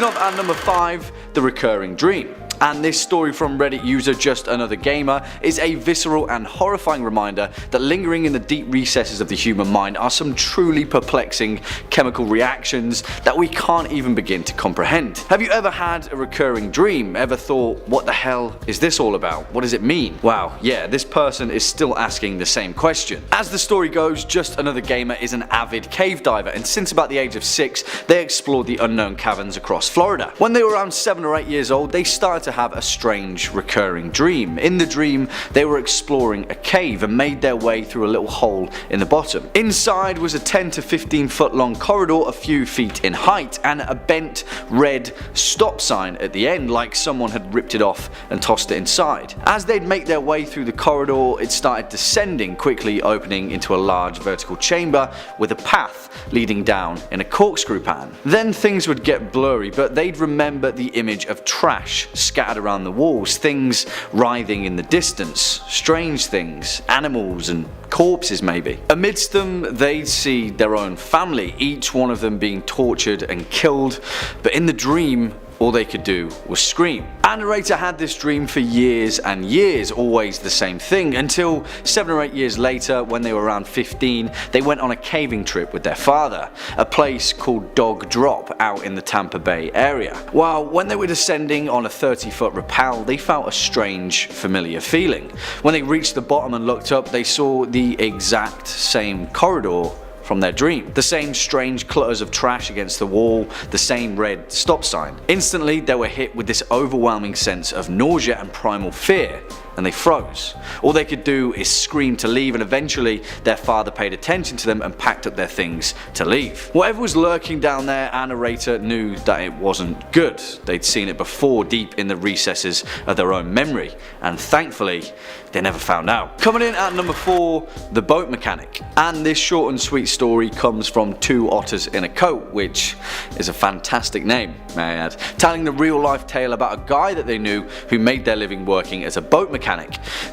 up at number 5, the recurring dream. And this story from Reddit user Just Another Gamer is a visceral and horrifying reminder that lingering in the deep recesses of the human mind are some truly perplexing chemical reactions that we can't even begin to comprehend. Have you ever had a recurring dream? Ever thought, what the hell is this all about? What does it mean? Wow, yeah, this person is still asking the same question. As the story goes, Just Another Gamer is an avid cave diver, and since about the age of 6, they explored the unknown caverns across Florida. When they were around 7 or 8 years old, they started to have a strange recurring dream. In the dream, they were exploring a cave and made their way through a little hole in the bottom. Inside was a 10 to 15 foot long corridor a few feet in height and a bent red stop sign at the end, like someone had ripped it off and tossed it inside. As they'd make their way through the corridor, it started descending, quickly opening into a large vertical chamber with a path leading down in a corkscrew pattern. Then things would get blurry, but they'd remember the image of trash scattered around the walls, things writhing in the distance, strange things, animals and corpses maybe. Amidst them, they'd see their own family, each one of them being tortured and killed, but in the dream, all they could do was scream. Our narrator had this dream for years and years, always the same thing, until 7 or 8 years later, when they were around 15, they went on a caving trip with their father, a place called Dog Drop out in the Tampa Bay area. While when they were descending on a 30-foot rappel, they felt a strange, familiar feeling. When they reached the bottom and looked up, they saw the exact same corridor from their dream. The same strange clutters of trash against the wall, the same red stop sign. Instantly, they were hit with this overwhelming sense of nausea and primal fear, and they froze. All they could do is scream to leave, and eventually their father paid attention to them and packed up their things to leave. Whatever was lurking down there, our narrator knew that it wasn't good. They'd seen it before, deep in the recesses of their own memory, and thankfully they never found out. Coming in at number 4, the boat mechanic. And this short and sweet story comes from Two Otters in a Coat, which is a fantastic name, may I add, telling the real life tale about a guy that they knew who made their living working as a boat mechanic.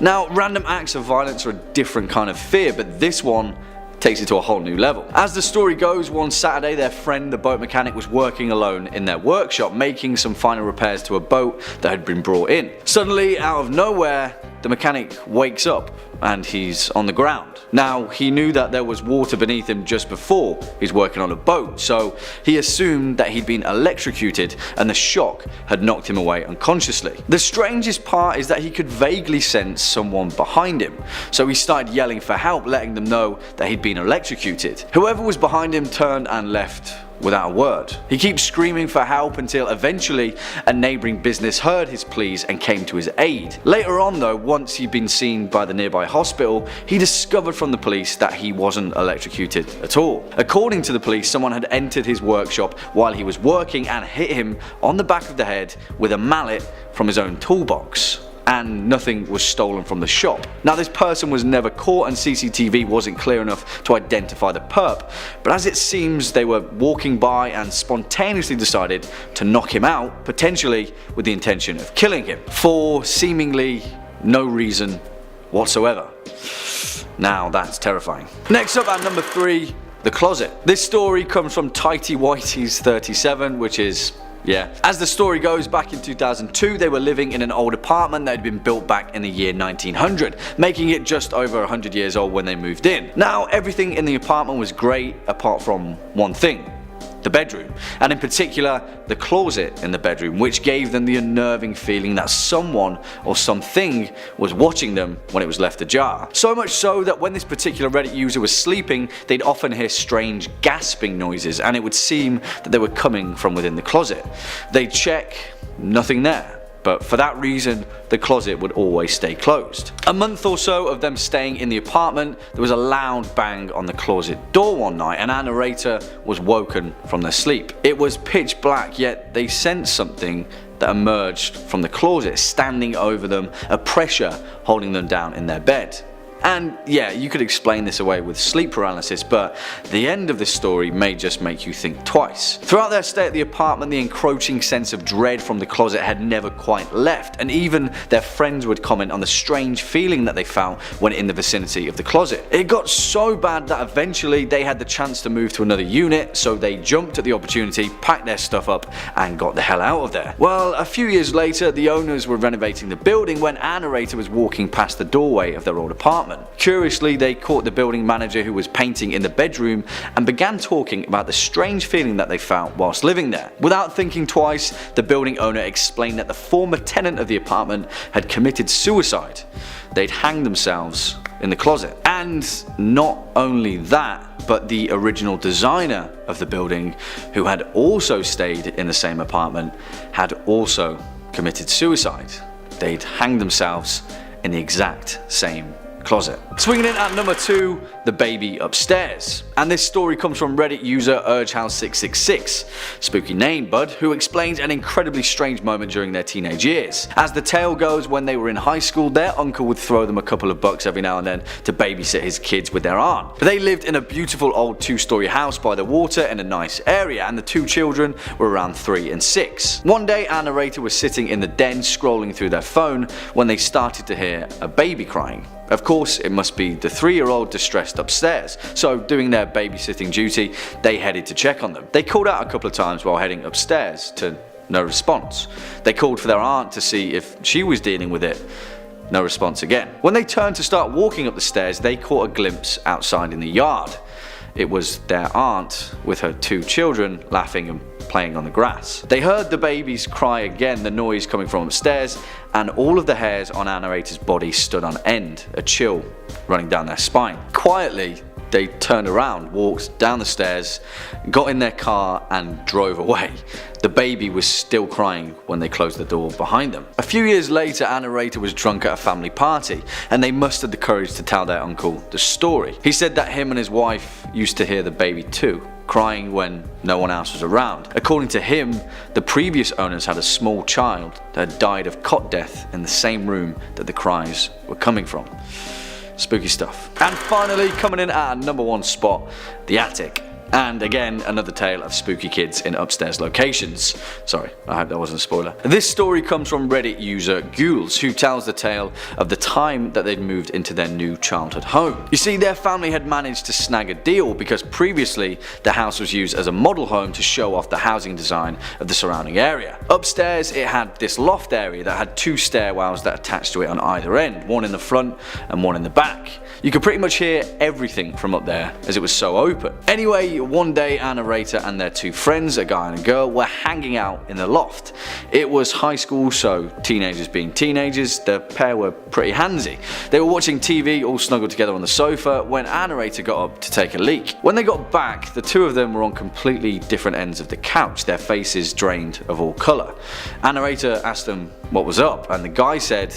Now, random acts of violence are a different kind of fear, but this one takes it to a whole new level. As the story goes, one Saturday their friend, the boat mechanic, was working alone in their workshop, making some final repairs to a boat that had been brought in. Suddenly, out of nowhere, the mechanic wakes up and he's on the ground. Now, he knew that there was water beneath him just before he's working on a boat, so he assumed that he'd been electrocuted and the shock had knocked him away unconsciously. The strangest part is that he could vaguely sense someone behind him, so he started yelling for help, letting them know that he'd been electrocuted. Whoever was behind him turned and left without a word. He keeps screaming for help until eventually a neighbouring business heard his pleas and came to his aid. Later on though, once he'd been seen by the nearby hospital, he discovered from the police that he wasn't electrocuted at all. According to the police, someone had entered his workshop while he was working and hit him on the back of the head with a mallet from his own toolbox, and nothing was stolen from the shop. Now, this person was never caught and CCTV wasn't clear enough to identify the perp, but as it seems they were walking by and spontaneously decided to knock him out, potentially with the intention of killing him, for seemingly no reason whatsoever. Now that's terrifying. Next up at number 3, the closet. This story comes from Tighty Whitey's 37, which is as the story goes, back in 2002 they were living in an old apartment that had been built back in the year 1900, making it just over 100 years old when they moved in. Now, everything in the apartment was great apart from one thing: the bedroom, and in particular the closet in the bedroom, which gave them the unnerving feeling that someone or something was watching them when it was left ajar. So much so that when this particular Reddit user was sleeping, they'd often hear strange gasping noises, and it would seem that they were coming from within the closet. They'd check, nothing there. But for that reason, the closet would always stay closed. A month or so of them staying in the apartment, there was a loud bang on the closet door one night, and our narrator was woken from their sleep. It was pitch black, yet they sensed something that emerged from the closet, standing over them, a pressure holding them down in their bed. And yeah, you could explain this away with sleep paralysis, but the end of this story may just make you think twice. Throughout their stay at the apartment, the encroaching sense of dread from the closet had never quite left, and even their friends would comment on the strange feeling that they felt when in the vicinity of the closet. It got so bad that eventually they had the chance to move to another unit, so they jumped at the opportunity, packed their stuff up, and got the hell out of there. Well, a few years later, the owners were renovating the building when a narrator was walking past the doorway of their old apartment. Curiously, they caught the building manager who was painting in the bedroom and began talking about the strange feeling that they felt whilst living there. Without thinking twice, the building owner explained that the former tenant of the apartment had committed suicide. They'd hanged themselves in the closet. And not only that, but the original designer of the building, who had also stayed in the same apartment, had also committed suicide. They'd hanged themselves in the exact same closet. Swinging in at number 2, the baby upstairs. And this story comes from Reddit user UrgeHouse666, spooky name bud, who explains an incredibly strange moment during their teenage years. As the tale goes, when they were in high school, their uncle would throw them a couple of bucks every now and then to babysit his kids with their aunt. But they lived in a beautiful old 2-story house by the water in a nice area, and the 2 children were around 3 and 6. One day, our narrator was sitting in the den scrolling through their phone when they started to hear a baby crying. Of course, it must be the 3-year-old distressed upstairs, so doing their babysitting duty, they headed to check on them. They called out a couple of times while heading upstairs, to no response. They called for their aunt to see if she was dealing with it. No response again. When they turned to start walking up the stairs, they caught a glimpse outside in the yard. It was their aunt with her 2 children laughing and playing on the grass. They heard the babies cry again, the noise coming from upstairs, and all of the hairs on our narrator's body stood on end, a chill running down their spine. Quietly, they turned around, walked down the stairs, got in their car and drove away. The baby was still crying when they closed the door behind them. A few years later, our narrator was drunk at a family party, and they mustered the courage to tell their uncle the story. He said that him and his wife used to hear the baby too, crying when no one else was around. According to him, the previous owners had a small child that had died of cot death in the same room that the cries were coming from. Spooky stuff. And finally, coming in at number 1 spot, the attic. And again, another tale of spooky kids in upstairs locations. Sorry, I hope that wasn't a spoiler. This story comes from Reddit user Ghouls, who tells the tale of the time that they'd moved into their new childhood home. You see, their family had managed to snag a deal because previously the house was used as a model home to show off the housing design of the surrounding area. Upstairs, it had this loft area that had 2 stairwells that attached to it on either end, one in the front and one in the back. You could pretty much hear everything from up there as it was so open. Anyway, one day our narrator and their 2 friends, a guy and a girl, were hanging out in the loft. It was high school, so teenagers being teenagers, the pair were pretty handsy. They were watching TV all snuggled together on the sofa when our narrator got up to take a leak. When they got back, the 2 of them were on completely different ends of the couch, their faces drained of all colour. Our narrator asked them what was up, and the guy said,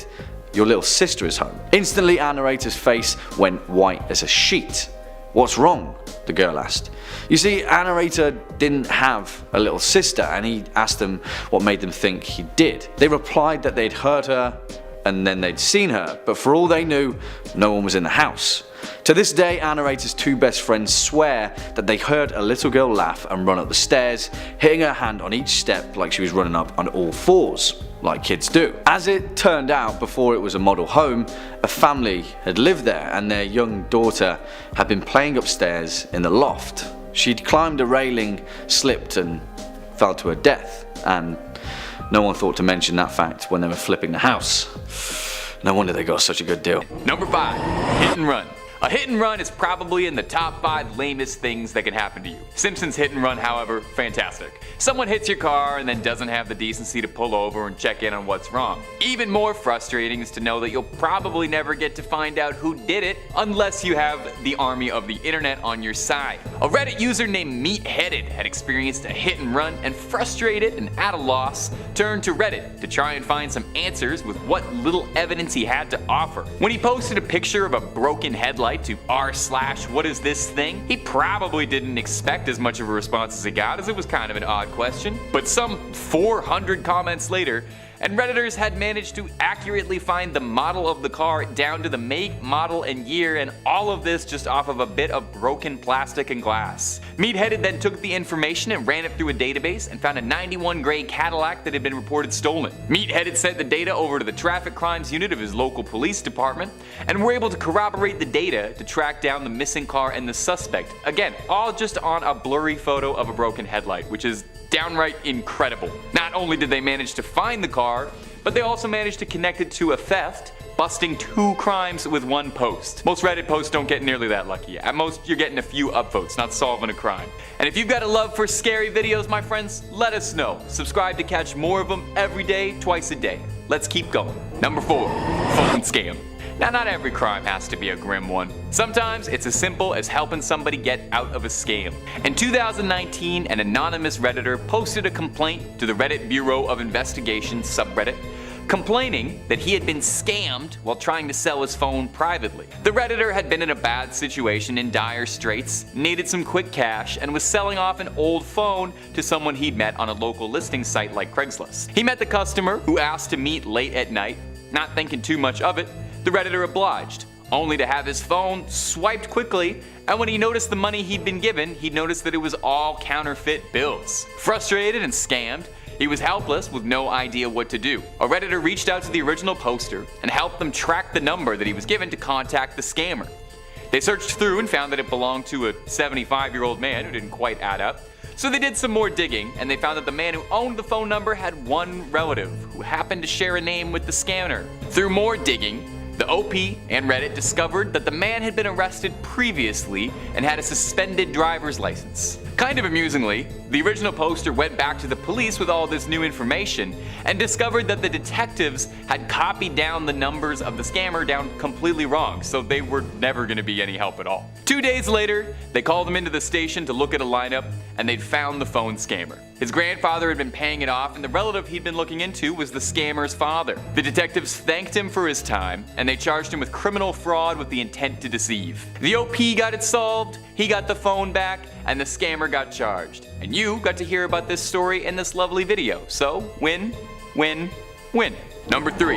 "Your little sister is home." Instantly, our narrator's face went white as a sheet. "What's wrong?" the girl asked. You see, our narrator didn't have a little sister, and he asked them what made them think he did. They replied that they'd heard her and then they'd seen her, but for all they knew, no one was in the house. To this day, our narrator's 2 best friends swear that they heard a little girl laugh and run up the stairs, hitting her hand on each step like she was running up on all 4s, like kids do. As it turned out, before it was a model home, a family had lived there, and their young daughter had been playing upstairs in the loft. She'd climbed a railing, slipped and fell to her death, and no one thought to mention that fact when they were flipping the house. No wonder they got such a good deal. Number 5, hit and run. A hit and run is probably in the top 5 lamest things that can happen to you. Simpsons Hit and Run, however, fantastic. Someone hits your car and then doesn't have the decency to pull over and check in on what's wrong. Even more frustrating is to know that you'll probably never get to find out who did it unless you have the army of the internet on your side. A Reddit user named Meatheaded had experienced a hit and run, and frustrated and at a loss, turned to Reddit to try and find some answers with what little evidence he had to offer. When he posted a picture of a broken headlight to r/what is this thing, he probably didn't expect as much of a response as he got, as it was kind of an odd question. But some 400 comments later, and Redditors had managed to accurately find the model of the car down to the make, model, and year, and all of this just off of a bit of broken plastic and glass. Meatheaded then took the information and ran it through a database and found a 91 gray Cadillac that had been reported stolen. Meatheaded sent the data over to the traffic crimes unit of his local police department and were able to corroborate the data to track down the missing car and the suspect. Again, all just on a blurry photo of a broken headlight, which is downright incredible. Not only did they manage to find the car, but they also managed to connect it to a theft, busting 2 crimes with 1 post. Most Reddit posts don't get nearly that lucky. At most, you're getting a few upvotes, not solving a crime. And if you've got a love for scary videos, my friends, let us know. Subscribe to catch more of them every day, twice a day. Let's keep going. Number 4, phone scam. Now, not every crime has to be a grim one. Sometimes it's as simple as helping somebody get out of a scam. In 2019, an anonymous Redditor posted a complaint to the Reddit Bureau of Investigation subreddit, complaining that he had been scammed while trying to sell his phone privately. The Redditor had been in a bad situation, in dire straits, needed some quick cash, and was selling off an old phone to someone he'd met on a local listing site like Craigslist. He met the customer, who asked to meet late at night. Not thinking too much of it, the Redditor obliged, only to have his phone swiped quickly, and when he noticed the money he'd been given, he noticed that it was all counterfeit bills. Frustrated and scammed, he was helpless with no idea what to do. A Redditor reached out to the original poster and helped them track the number that he was given to contact the scammer. They searched through and found that it belonged to a 75-year-old man who didn't quite add up. So they did some more digging, and they found that the man who owned the phone number had one relative who happened to share a name with the scammer. Through more digging, the OP and Reddit discovered that the man had been arrested previously and had a suspended driver's license. Kind of amusingly, the original poster went back to the police with all this new information and discovered that the detectives had copied down the numbers of the scammer down completely wrong, so they were never going to be any help at all. 2 days later, they called him into the station to look at a lineup, and they'd found the phone scammer. His grandfather had been paying it off, and the relative he'd been looking into was the scammer's father. The detectives thanked him for his time, and they charged him with criminal fraud with the intent to deceive. The OP got it solved, he got the phone back, and the scammer got charged. And you got to hear about this story in this lovely video. So, win, win, win. Number 3,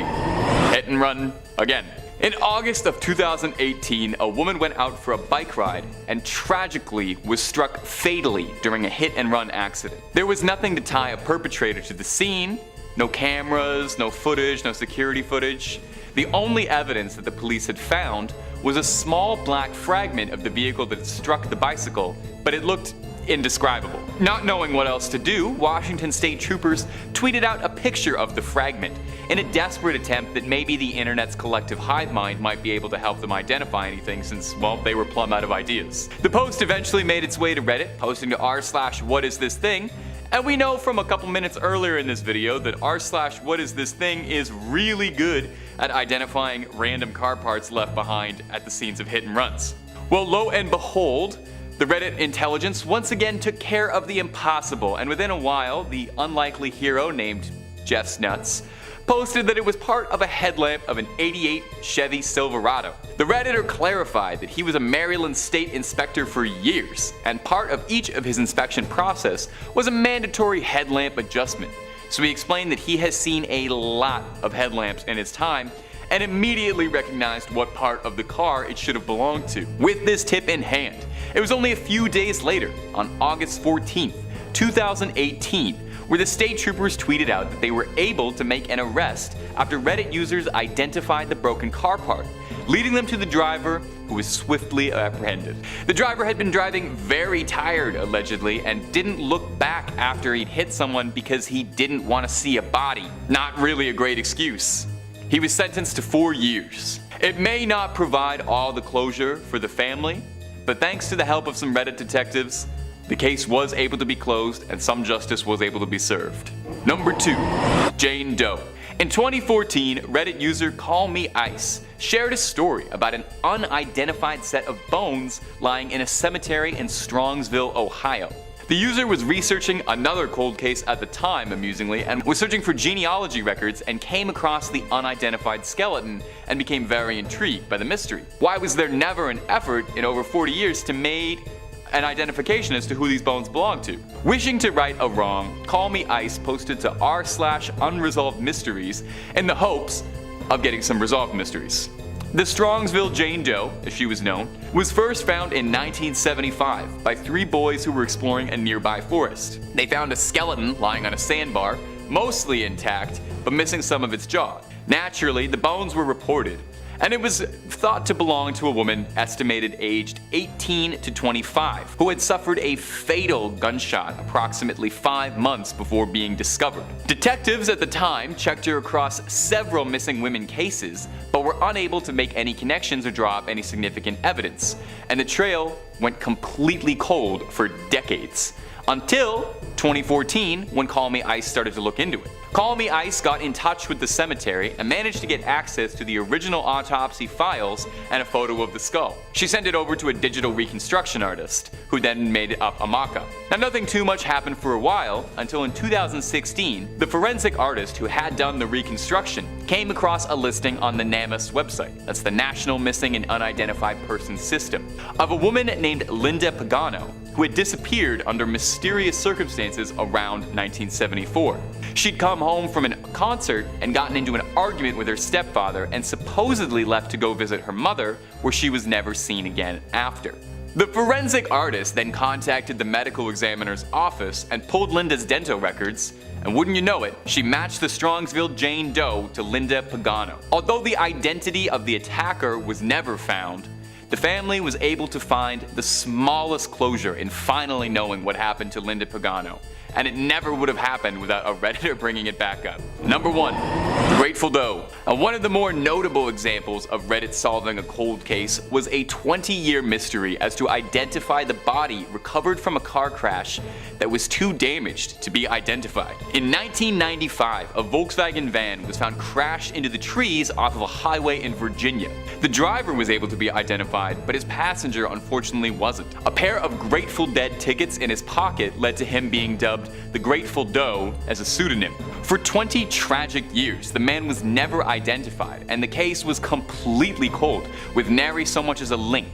hit and run again. In August of 2018, a woman went out for a bike ride and tragically was struck fatally during a hit and run accident. There was nothing to tie a perpetrator to the scene, no cameras, no footage, no security footage. The only evidence that the police had found was a small black fragment of the vehicle that struck the bicycle, but it looked indescribable. Not knowing what else to do, Washington State troopers tweeted out a picture of the fragment in a desperate attempt that maybe the internet's collective hive mind might be able to help them identify anything since, well, they were plumb out of ideas. The post eventually made its way to Reddit, posting to r/whatisthisthing, and we know from a couple minutes earlier in this video that r/whatisthisthing is really good at identifying random car parts left behind at the scenes of hit and runs. Well, lo and behold, the Reddit intelligence once again took care of the impossible, and within a while, the unlikely hero named Jeff's Nuts posted that it was part of a headlamp of an '88 Chevy Silverado. The Redditor clarified that he was a Maryland state inspector for years, and part of each of his inspection process was a mandatory headlamp adjustment. So he explained that he has seen a lot of headlamps in his time and immediately recognized what part of the car it should have belonged to. With this tip in hand, it was only a few days later, on August 14th, 2018, where the state troopers tweeted out that they were able to make an arrest after Reddit users identified the broken car part, leading them to the driver, who was swiftly apprehended. The driver had been driving very tired, allegedly, and didn't look back after he'd hit someone because he didn't want to see a body. Not really a great excuse. He was sentenced to 4 years. It may not provide all the closure for the family, but thanks to the help of some Reddit detectives, the case was able to be closed and some justice was able to be served. Number 2, Jane Doe. In 2014, Reddit user Call Me Ice shared a story about an unidentified set of bones lying in a cemetery in Strongsville, Ohio. The user was researching another cold case at the time, amusingly, and was searching for genealogy records and came across the unidentified skeleton and became very intrigued by the mystery. Why was there never an effort in over 40 years to make an identification as to who these bones belong to. Wishing to right a wrong, Call Me Ice posted to r/unresolved mysteries in the hopes of getting some resolved mysteries. The Strongsville Jane Doe, as she was known, was first found in 1975 by 3 boys who were exploring a nearby forest. They found a skeleton lying on a sandbar, mostly intact, but missing some of its jaw. Naturally, the bones were reported, and it was thought to belong to a woman estimated aged 18 to 25, who had suffered a fatal gunshot approximately 5 months before being discovered. Detectives at the time checked her across several missing women cases, but were unable to make any connections or draw up any significant evidence, and the trail went completely cold for decades. Until 2014, when Call Me Ice started to look into it. Call Me Ice got in touch with the cemetery and managed to get access to the original autopsy files and a photo of the skull. She sent it over to a digital reconstruction artist, who then made up a mock-up. Now, nothing too much happened for a while, until in 2016, the forensic artist who had done the reconstruction came across a listing on the NamUs website, that's the National Missing and Unidentified Persons System, of a woman named Linda Pagano, who had disappeared under mysterious circumstances around 1974. She'd come home from a concert and gotten into an argument with her stepfather and supposedly left to go visit her mother, where she was never seen again after. The forensic artist then contacted the medical examiner's office and pulled Linda's dental records, and wouldn't you know it, she matched the Strongsville Jane Doe to Linda Pagano. Although the identity of the attacker was never found, the family was able to find the smallest closure in finally knowing what happened to Linda Pagano, and it never would have happened without a Redditor bringing it back up. Number 1. The Grateful Doe. One of the more notable examples of Reddit solving a cold case was a 20-year mystery as to identify the body recovered from a car crash that was too damaged to be identified. In 1995, a Volkswagen van was found crashed into the trees off of a highway in Virginia. The driver was able to be identified, but his passenger unfortunately wasn't. A pair of Grateful Dead tickets in his pocket led to him being dubbed the Grateful Doe as a pseudonym. For 20 tragic years, the man was never identified, and the case was completely cold, with nary so much as a link.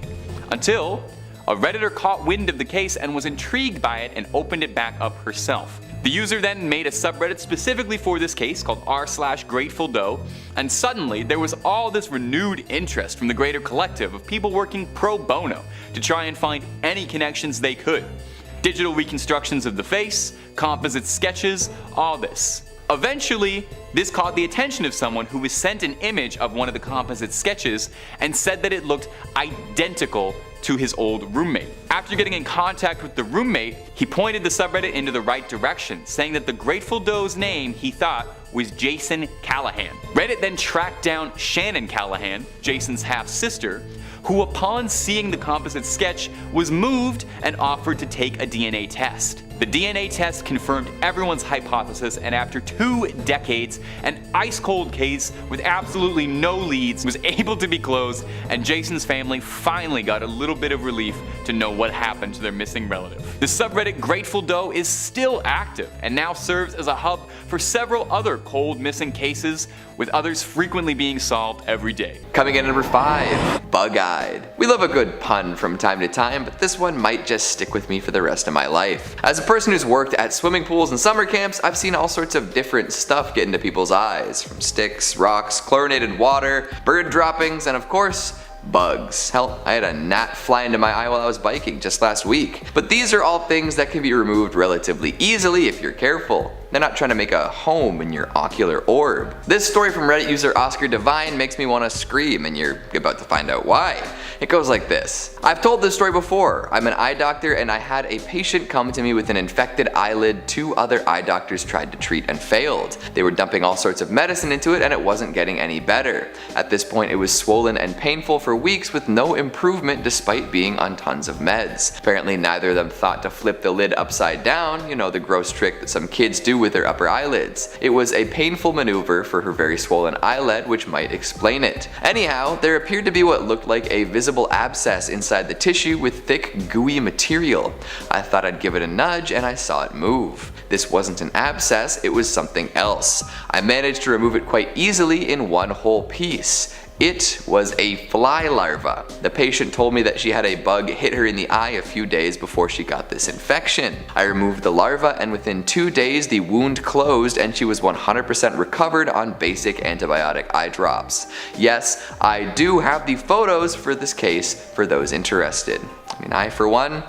Until a Redditor caught wind of the case and was intrigued by it and opened it back up herself. The user then made a subreddit specifically for this case called r/Grateful Doe, and suddenly there was all this renewed interest from the greater collective of people working pro bono to try and find any connections they could. Digital reconstructions of the face, composite sketches, all this. Eventually, this caught the attention of someone who was sent an image of one of the composite sketches and said that it looked identical to his old roommate. After getting in contact with the roommate, he pointed the subreddit into the right direction, saying that the Grateful Doe's name, he thought, was Jason Callahan. Reddit then tracked down Shannon Callahan, Jason's half-sister, who upon seeing the composite sketch was moved and offered to take a DNA test. The DNA test confirmed everyone's hypothesis, and after 2 decades, an ice-cold case with absolutely no leads was able to be closed, and Jason's family finally got a little bit of relief to know what happened to their missing relative. The subreddit Grateful Doe is still active and now serves as a hub for several other cold missing cases, with others frequently being solved every day. Coming in at number 5, Bug-Eyed. We love a good pun from time to time, but this one might just stick with me for the rest of my life. As a person who's worked at swimming pools and summer camps, I've seen all sorts of different stuff get into people's eyes, from sticks, rocks, chlorinated water, bird droppings, and of course, bugs. Hell, I had a gnat fly into my eye while I was biking just last week. But these are all things that can be removed relatively easily if you're careful. They're not trying to make a home in your ocular orb. This story from Reddit user Oscar Devine makes me want to scream, and you're about to find out why. It goes like this. I've told this story before. I'm an eye doctor, and I had a patient come to me with an infected eyelid 2 other eye doctors tried to treat and failed. They were dumping all sorts of medicine into it, and it wasn't getting any better. At this point, it was swollen and painful for weeks with no improvement despite being on tons of meds. Apparently, neither of them thought to flip the lid upside down, you know, the gross trick that some kids do with their upper eyelids. It was a painful maneuver for her very swollen eyelid, which might explain it. Anyhow, there appeared to be what looked like a visible abscess inside the tissue with thick, gooey material. I thought I'd give it a nudge, and I saw it move. This wasn't an abscess, it was something else. I managed to remove it quite easily in one whole piece. It was a fly larva. The patient told me that she had a bug hit her in the eye a few days before she got this infection. I removed the larva and within 2 days the wound closed and she was 100% recovered on basic antibiotic eye drops. Yes, I do have the photos for this case for those interested. I mean, I for one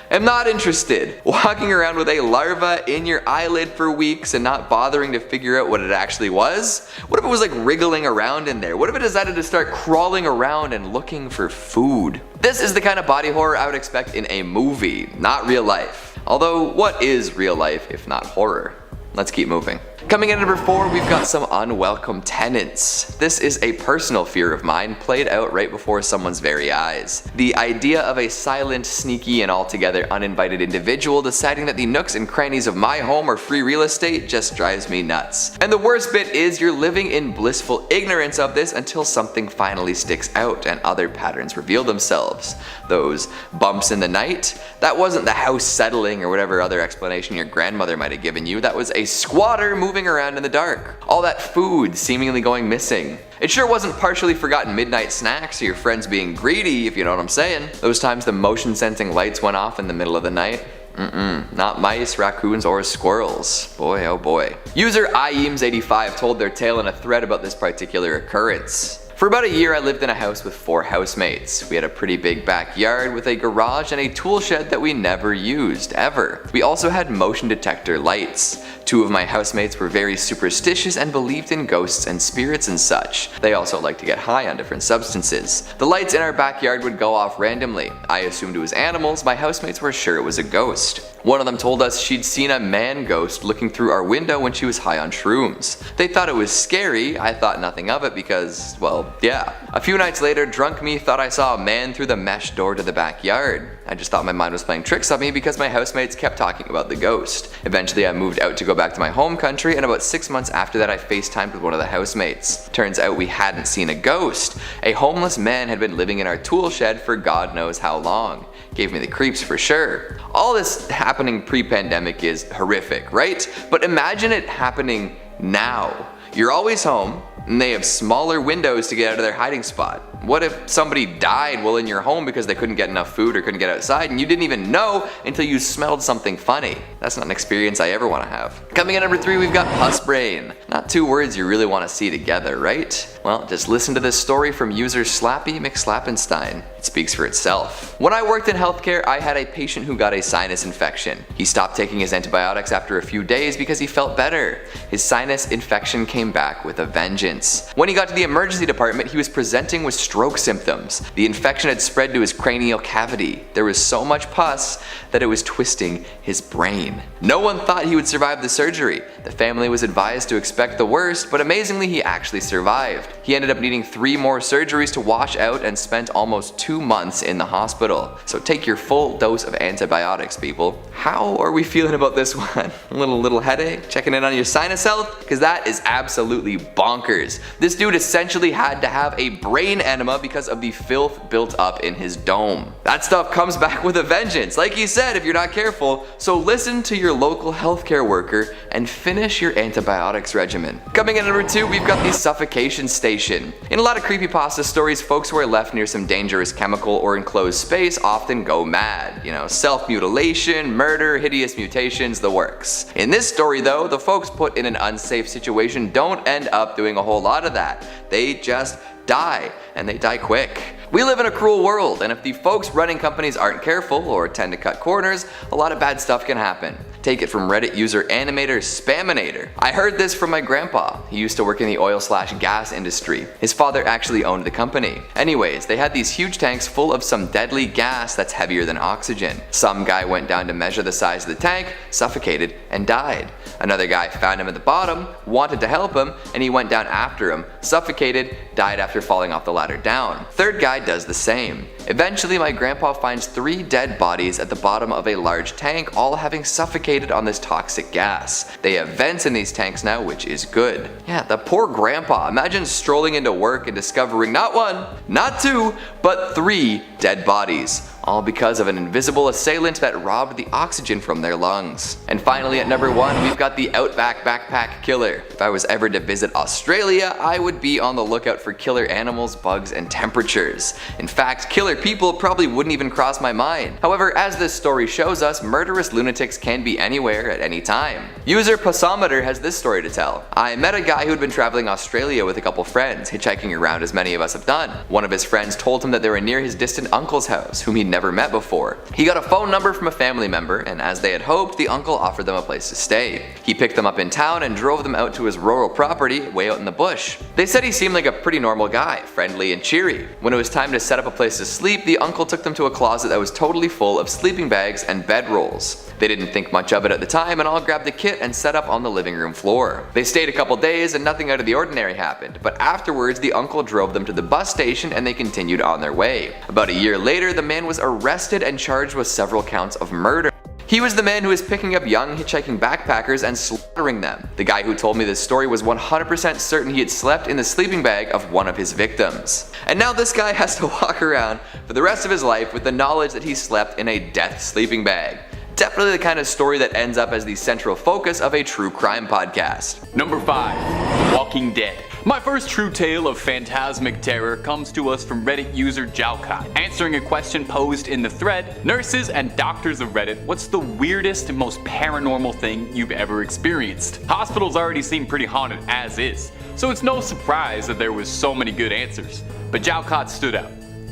am not interested. Walking around with a larva in your eyelid for weeks and not bothering to figure out what it actually was? What if it was like wriggling around in there? What if it decided to start crawling around and looking for food? This is the kind of body horror I would expect in a movie, not real life. Although, what is real life if not horror? Let's keep moving. Coming in at number 4, we've got some unwelcome tenants. This is a personal fear of mine played out right before someone's very eyes. The idea of a silent, sneaky, and altogether uninvited individual deciding that the nooks and crannies of my home are free real estate just drives me nuts. And the worst bit is you're living in blissful ignorance of this until something finally sticks out and other patterns reveal themselves. Those bumps in the night? That wasn't the house settling or whatever other explanation your grandmother might have given you. That was a squatter moving around in the dark. All that food seemingly going missing. It sure wasn't partially forgotten midnight snacks or your friends being greedy, if you know what I'm saying. Those times the motion sensing lights went off in the middle of the night. Not mice, raccoons, or squirrels. Boy, oh boy. User IEAMS85 told their tale in a thread about this particular occurrence. For about a year I lived in a house with 4 housemates. We had a pretty big backyard with a garage and a tool shed that we never used, ever. We also had motion detector lights. 2 of my housemates were very superstitious and believed in ghosts and spirits and such. They also liked to get high on different substances. The lights in our backyard would go off randomly. I assumed it was animals, my housemates were sure it was a ghost. One of them told us she'd seen a man ghost looking through our window when she was high on shrooms. They thought it was scary, I thought nothing of it because, well, yeah. A few nights later, drunk me thought I saw a man through the mesh door to the backyard. I just thought my mind was playing tricks on me because my housemates kept talking about the ghost. Eventually I moved out to go back to my home country and about 6 months after that I FaceTimed with one of the housemates. Turns out we hadn't seen a ghost. A homeless man had been living in our tool shed for God knows how long. Gave me the creeps for sure. All this happening pre-pandemic is horrific, right? But imagine it happening now. You're always home, and they have smaller windows to get out of their hiding spot. What if somebody died while in your home because they couldn't get enough food or couldn't get outside and you didn't even know until you smelled something funny? That's not an experience I ever want to have. Coming in at number 3, we've got pus brain. Not 2 words you really want to see together, right? Well, just listen to this story from user Slappy McSlappenstein. It speaks for itself. When I worked in healthcare, I had a patient who got a sinus infection. He stopped taking his antibiotics after a few days because he felt better. His sinus infection came back with a vengeance. When he got to the emergency department, he was presenting with stroke symptoms. The infection had spread to his cranial cavity. There was so much pus that it was twisting his brain. No one thought he would survive the surgery. The family was advised to expect the worst, but amazingly he actually survived. He ended up needing 3 more surgeries to wash out and spent almost 2 months in the hospital. So take your full dose of antibiotics, people. How are we feeling about this one? A little headache? Checking in on your sinus health? Because that is absolutely bonkers. This dude essentially had to have a brain enema because of the filth built up in his dome. That stuff comes back with a vengeance, like he said, if you're not careful. So listen to your local healthcare worker and finish your antibiotics regimen. Coming in at number 2, we've got the suffocation station. In a lot of creepypasta stories, folks who are left near some dangerous chemical or enclosed space often go mad. You know, self-mutilation, murder, hideous mutations, the works. In this story though, the folks put in an unsafe situation don't end up doing a whole lot of that. They just die, and they die quick. We live in a cruel world, and if the folks running companies aren't careful or tend to cut corners, a lot of bad stuff can happen. Take it from Reddit user Animator Spaminator. I heard this from my grandpa. He used to work in the oil/gas industry. His father actually owned the company. Anyways, they had these huge tanks full of some deadly gas that's heavier than oxygen. Some guy went down to measure the size of the tank, suffocated, and died. Another guy found him at the bottom, wanted to help him, and he went down after him, suffocated, died after falling off the ladder down. Third guy does the same. Eventually, my grandpa finds 3 dead bodies at the bottom of a large tank, all having suffocated on this toxic gas. They have vents in these tanks now, which is good. Yeah, the poor grandpa. Imagine strolling into work and discovering not 1, not 2, but 3 dead bodies all because of an invisible assailant that robbed the oxygen from their lungs. And finally at number 1, we've got the Outback Backpack Killer. If I was ever to visit Australia, I would be on the lookout for killer animals, bugs, and temperatures. In fact, killer people probably wouldn't even cross my mind. However, as this story shows us, murderous lunatics can be anywhere at any time. User Passometer has this story to tell. I met a guy who had been traveling Australia with a couple friends, hitchhiking around as many of us have done. One of his friends told him that they were near his distant uncle's house, whom he'd never met before. He got a phone number from a family member, and as they had hoped, the uncle offered them a place to stay. He picked them up in town and drove them out to his rural property way out in the bush. They said he seemed like a pretty normal guy, friendly and cheery. When it was time to set up a place to sleep, the uncle took them to a closet that was totally full of sleeping bags and bedrolls. They didn't think much of it at the time and all grabbed the kit and set up on the living room floor. They stayed a couple days and nothing out of the ordinary happened, but afterwards the uncle drove them to the bus station and they continued on their way. About a year later, the man was arrested and charged with several counts of murder. He was the man who was picking up young hitchhiking backpackers and slaughtering them. The guy who told me this story was 100% certain he had slept in the sleeping bag of one of his victims. And now this guy has to walk around for the rest of his life with the knowledge that he slept in a death sleeping bag. Definitely the kind of story that ends up as the central focus of a true crime podcast. Number 5. The Walking Dead. My first true tale of phantasmic terror comes to us from Reddit user Jalcott. Answering a question posed in the thread, nurses and doctors of Reddit, what's the weirdest and most paranormal thing you've ever experienced? Hospitals already seem pretty haunted as is, so it's no surprise that there was so many good answers. But Jalcott stood out.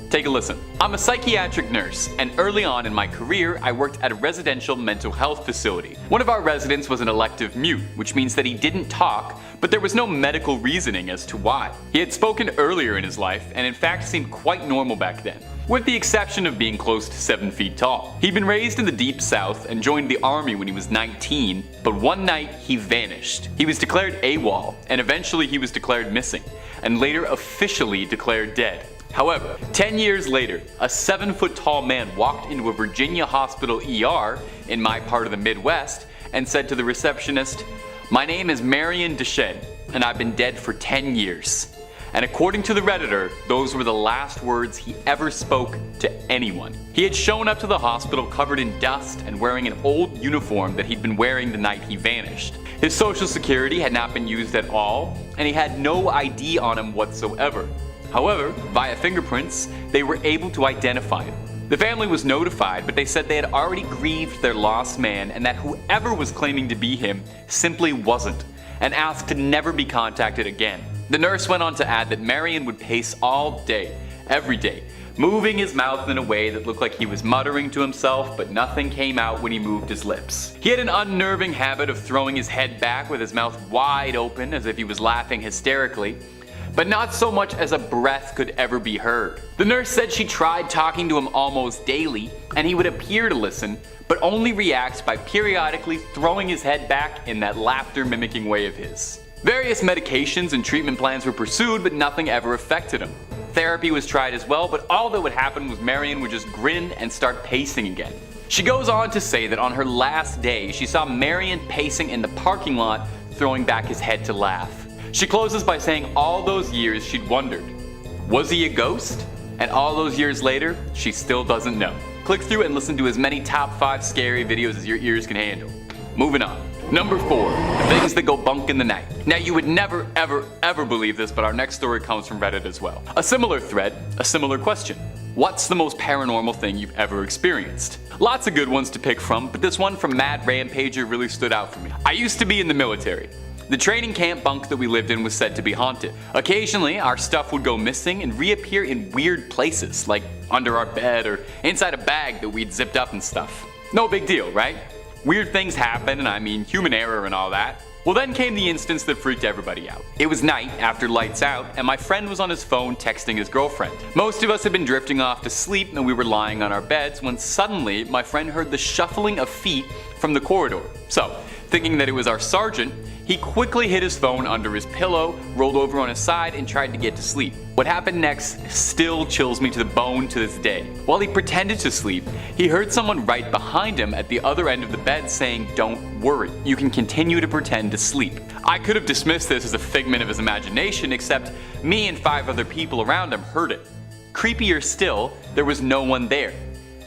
Take a listen. I'm a psychiatric nurse, and early on in my career, I worked at a residential mental health facility. One of our residents was an elective mute, which means that he didn't talk, but there was no medical reasoning as to why. He had spoken earlier in his life, and in fact seemed quite normal back then, with the exception of being close to 7 feet tall. He'd been raised in the Deep South and joined the army when he was 19, but one night he vanished. He was declared AWOL, and eventually he was declared missing, and later officially declared dead. However, 10 years later, a 7-foot-tall man walked into a Virginia hospital ER in my part of the Midwest and said to the receptionist, "My name is Marion Deschênes, and I've been dead for 10 years. And according to the Redditor, those were the last words he ever spoke to anyone. He had shown up to the hospital covered in dust and wearing an old uniform that he'd been wearing the night he vanished. His social security had not been used at all, and he had no ID on him whatsoever. However, via fingerprints, they were able to identify him. The family was notified, but they said they had already grieved their lost man and that whoever was claiming to be him simply wasn't, and asked to never be contacted again." The nurse went on to add that Marion would pace all day, every day, moving his mouth in a way that looked like he was muttering to himself, but nothing came out when he moved his lips. He had an unnerving habit of throwing his head back with his mouth wide open as if he was laughing hysterically, but not so much as a breath could ever be heard. The nurse said she tried talking to him almost daily, and he would appear to listen, but only react by periodically throwing his head back in that laughter-mimicking way of his. Various medications and treatment plans were pursued, but nothing ever affected him. Therapy was tried as well, but all that would happen was Marion would just grin and start pacing again. She goes on to say that on her last day, she saw Marion pacing in the parking lot, throwing back his head to laugh. She closes by saying all those years she'd wondered, was he a ghost? And all those years later, she still doesn't know. Click through and listen to as many top 5 scary videos as your ears can handle. Moving on. Number 4, the things that go bunk in the night. Now you would never ever believe this, but our next story comes from Reddit as well. A similar thread, a similar question. What's the most paranormal thing you've ever experienced? Lots of good ones to pick from, but this one from Mad Rampager really stood out for me. I used to be in the military. The training camp bunk that we lived in was said to be haunted. Occasionally, our stuff would go missing and reappear in weird places, like under our bed or inside a bag that we'd zipped up and stuff. No big deal, right? Weird things happen, and I mean human error and all that. Well, then came the instance that freaked everybody out. It was night after lights out, and my friend was on his phone texting his girlfriend. Most of us had been drifting off to sleep and we were lying on our beds when suddenly my friend heard the shuffling of feet from the corridor. So, thinking that it was our sergeant, he quickly hid his phone under his pillow, rolled over on his side, and tried to get to sleep. What happened next still chills me to the bone to this day. While he pretended to sleep, he heard someone right behind him at the other end of the bed saying, "Don't worry, you can continue to pretend to sleep." I could have dismissed this as a figment of his imagination, except me and 5 other people around him heard it. Creepier still, there was no one there.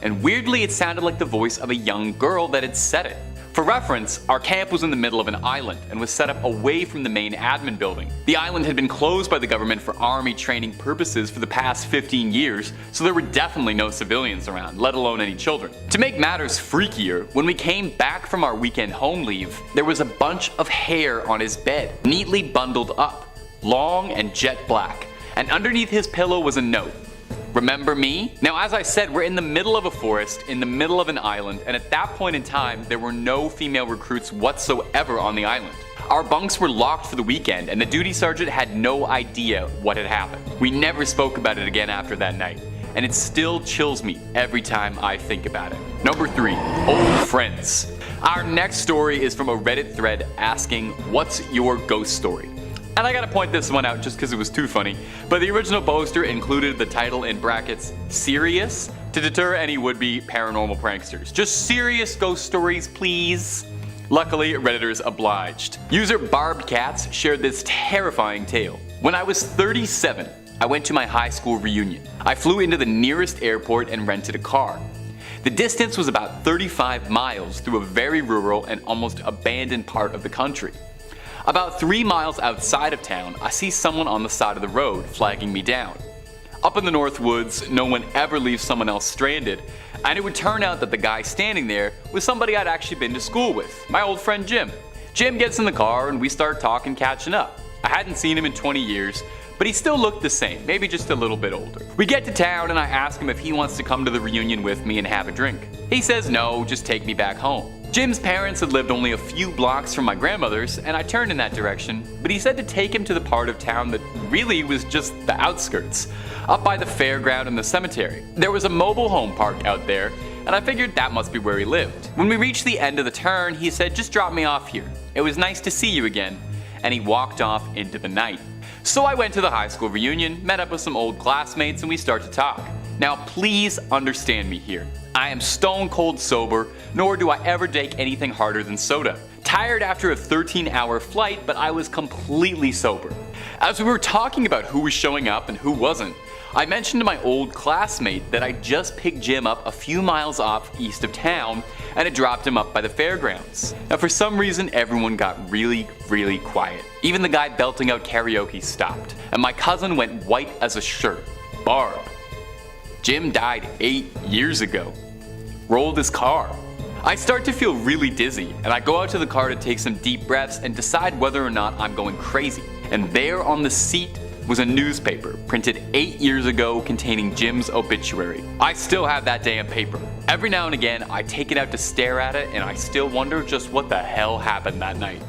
and weirdly it sounded like the voice of a young girl that had said it. For reference, our camp was in the middle of an island and was set up away from the main admin building. The island had been closed by the government for army training purposes for the past 15 years, so there were definitely no civilians around, let alone any children. To make matters freakier, when we came back from our weekend home leave, there was a bunch of hair on his bed, neatly bundled up, long and jet black, and underneath his pillow was a note. Remember me? Now, as I said, we're in the middle of a forest, in the middle of an island, and at that point in time, there were no female recruits whatsoever on the island. Our bunks were locked for the weekend, and the duty sergeant had no idea what had happened. We never spoke about it again after that night, and it still chills me every time I think about it. Number 3, old friends. Our next story is from a Reddit thread asking, "What's your ghost story?" And I gotta point this one out just because it was too funny, but the original poster included the title in brackets, "Serious?" to deter any would-be paranormal pranksters. Just serious ghost stories, please. Luckily, Redditors obliged. User Barbed Cats shared this terrifying tale. When I was 37, I went to my high school reunion. I flew into the nearest airport and rented a car. The distance was about 35 miles through a very rural and almost abandoned part of the country. About 3 miles outside of town, I see someone on the side of the road flagging me down. Up in the North Woods, no one ever leaves someone else stranded, and it would turn out that the guy standing there was somebody I'd actually been to school with, my old friend Jim. Jim gets in the car and we start talking, catching up. I hadn't seen him in 20 years, but he still looked the same, maybe just a little bit older. We get to town and I ask him if he wants to come to the reunion with me and have a drink. He says no, just take me back home. Jim's parents had lived only a few blocks from my grandmother's, and I turned in that direction, but he said to take him to the part of town that really was just the outskirts, up by the fairground and the cemetery. There was a mobile home park out there, and I figured that must be where he lived. When we reached the end of the turn, he said, "Just drop me off here. It was nice to see you again," and he walked off into the night. So I went to the high school reunion, met up with some old classmates, and we start to talk. Now please understand me here. I am stone cold sober, nor do I ever take anything harder than soda. Tired after a 13-hour flight, but I was completely sober. As we were talking about who was showing up and who wasn't, I mentioned to my old classmate that I just picked Jim up a few miles off east of town and had dropped him up by the fairgrounds. Now for some reason everyone got really quiet. Even the guy belting out karaoke stopped, and my cousin went white as a shirt. Barb. Jim died 8 years ago. Rolled his car. I start to feel really dizzy, and I go out to the car to take some deep breaths and decide whether or not I'm going crazy. And there on the seat was a newspaper printed 8 years ago containing Jim's obituary. I still have that damn paper. Every now and again, I take it out to stare at it, and I still wonder just what the hell happened that night.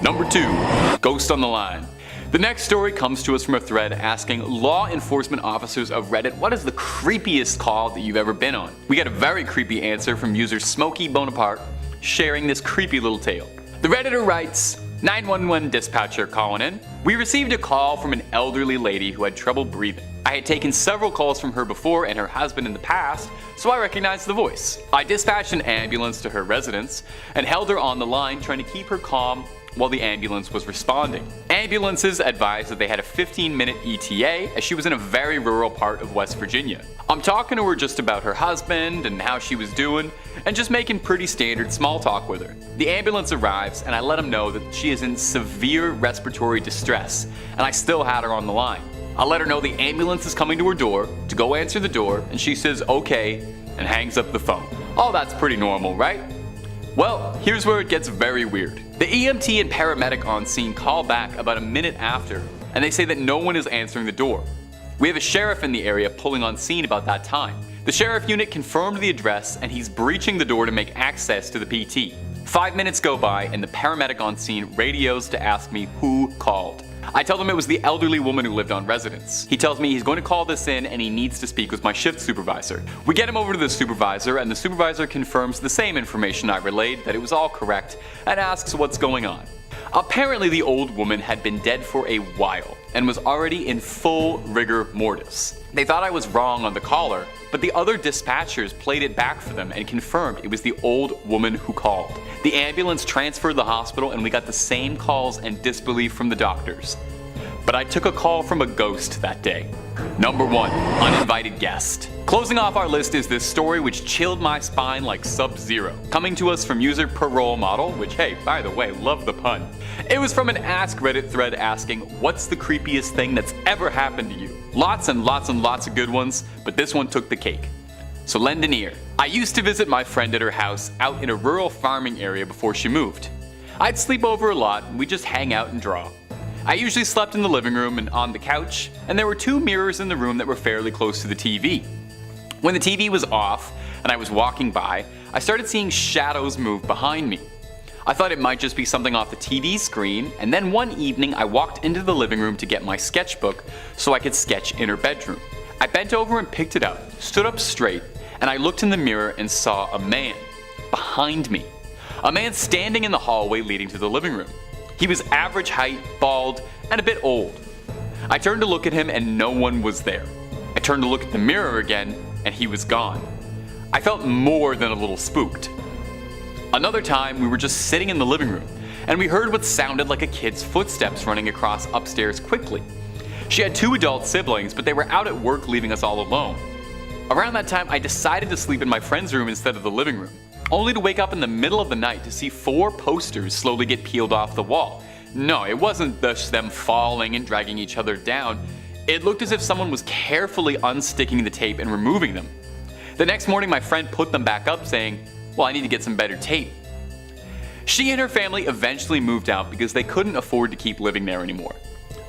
Number 2, Ghost on the Line. The next story comes to us from a thread asking law enforcement officers of Reddit, what is the creepiest call that you've ever been on? We get a very creepy answer from user Smokey Bonaparte sharing this creepy little tale. The Redditor writes, 911 dispatcher calling in. We received a call from an elderly lady who had trouble breathing. I had taken several calls from her before and her husband in the past, so I recognized the voice. I dispatched an ambulance to her residence and held her on the line trying to keep her calm while the ambulance was responding. Ambulances advised that they had a 15-minute ETA as she was in a very rural part of West Virginia. I'm talking to her just about her husband and how she was doing, and just making pretty standard small talk with her. The ambulance arrives and I let them know that she is in severe respiratory distress, and I still had her on the line. I let her know the ambulance is coming to her door to go answer the door, and she says okay and hangs up the phone. Oh, that's pretty normal, right? Well, here's where it gets very weird. The EMT and paramedic on scene call back about a minute after, and they say that no one is answering the door. We have a sheriff in the area pulling on scene about that time. The sheriff unit confirmed the address and he's breaching the door to make access to the PT. 5 minutes go by and the paramedic on scene radios to ask me who called. I tell them it was the elderly woman who lived on residence. He tells me he's going to call this in and he needs to speak with my shift supervisor. We get him over to the supervisor and the supervisor confirms the same information I relayed, that it was all correct, and asks what's going on. Apparently the old woman had been dead for a while and was already in full rigor mortis. They thought I was wrong on the caller, but the other dispatchers played it back for them and confirmed it was the old woman who called. The ambulance transferred the hospital and we got the same calls and disbelief from the doctors. But I took a call from a ghost that day. Number 1. Uninvited guest. Closing off our list is this story which chilled my spine like Sub-Zero. Coming to us from user Parole Model, which, hey, by the way, love the pun. It was from an Ask Reddit thread asking, what's the creepiest thing that's ever happened to you? Lots and lots and lots of good ones, but this one took the cake. So lend an ear. I used to visit my friend at her house out in a rural farming area before she moved. I'd sleep over a lot and we'd just hang out and draw. I usually slept in the living room and on the couch, and there were 2 mirrors in the room that were fairly close to the TV. When the TV was off and I was walking by, I started seeing shadows move behind me. I thought it might just be something off the TV screen, and then one evening I walked into the living room to get my sketchbook so I could sketch in her bedroom. I bent over and picked it up, stood up straight, and I looked in the mirror and saw a man behind me. A man standing in the hallway leading to the living room. He was average height, bald, and a bit old. I turned to look at him and no one was there. I turned to look at the mirror again and he was gone. I felt more than a little spooked. Another time we were just sitting in the living room and we heard what sounded like a kid's footsteps running across upstairs quickly. She had 2 adult siblings, but they were out at work leaving us all alone. Around that time I decided to sleep in my friend's room instead of the living room, only to wake up in the middle of the night to see 4 posters slowly get peeled off the wall. No, it wasn't just them falling and dragging each other down. It looked as if someone was carefully unsticking the tape and removing them. The next morning my friend put them back up saying, well, I need to get some better tape. She and her family eventually moved out because they couldn't afford to keep living there anymore.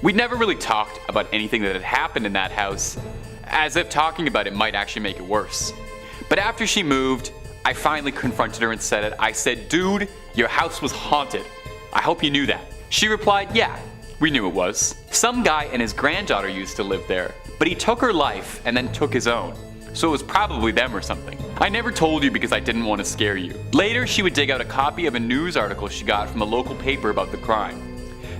We'd never really talked about anything that had happened in that house, as if talking about it might actually make it worse. But after she moved, I finally confronted her and said it. I said, dude, your house was haunted. I hope you knew that. She replied, yeah, we knew it was. Some guy and his granddaughter used to live there, but he took her life and then took his own. So it was probably them or something. I never told you because I didn't want to scare you. Later, she would dig out a copy of a news article she got from a local paper about the crime.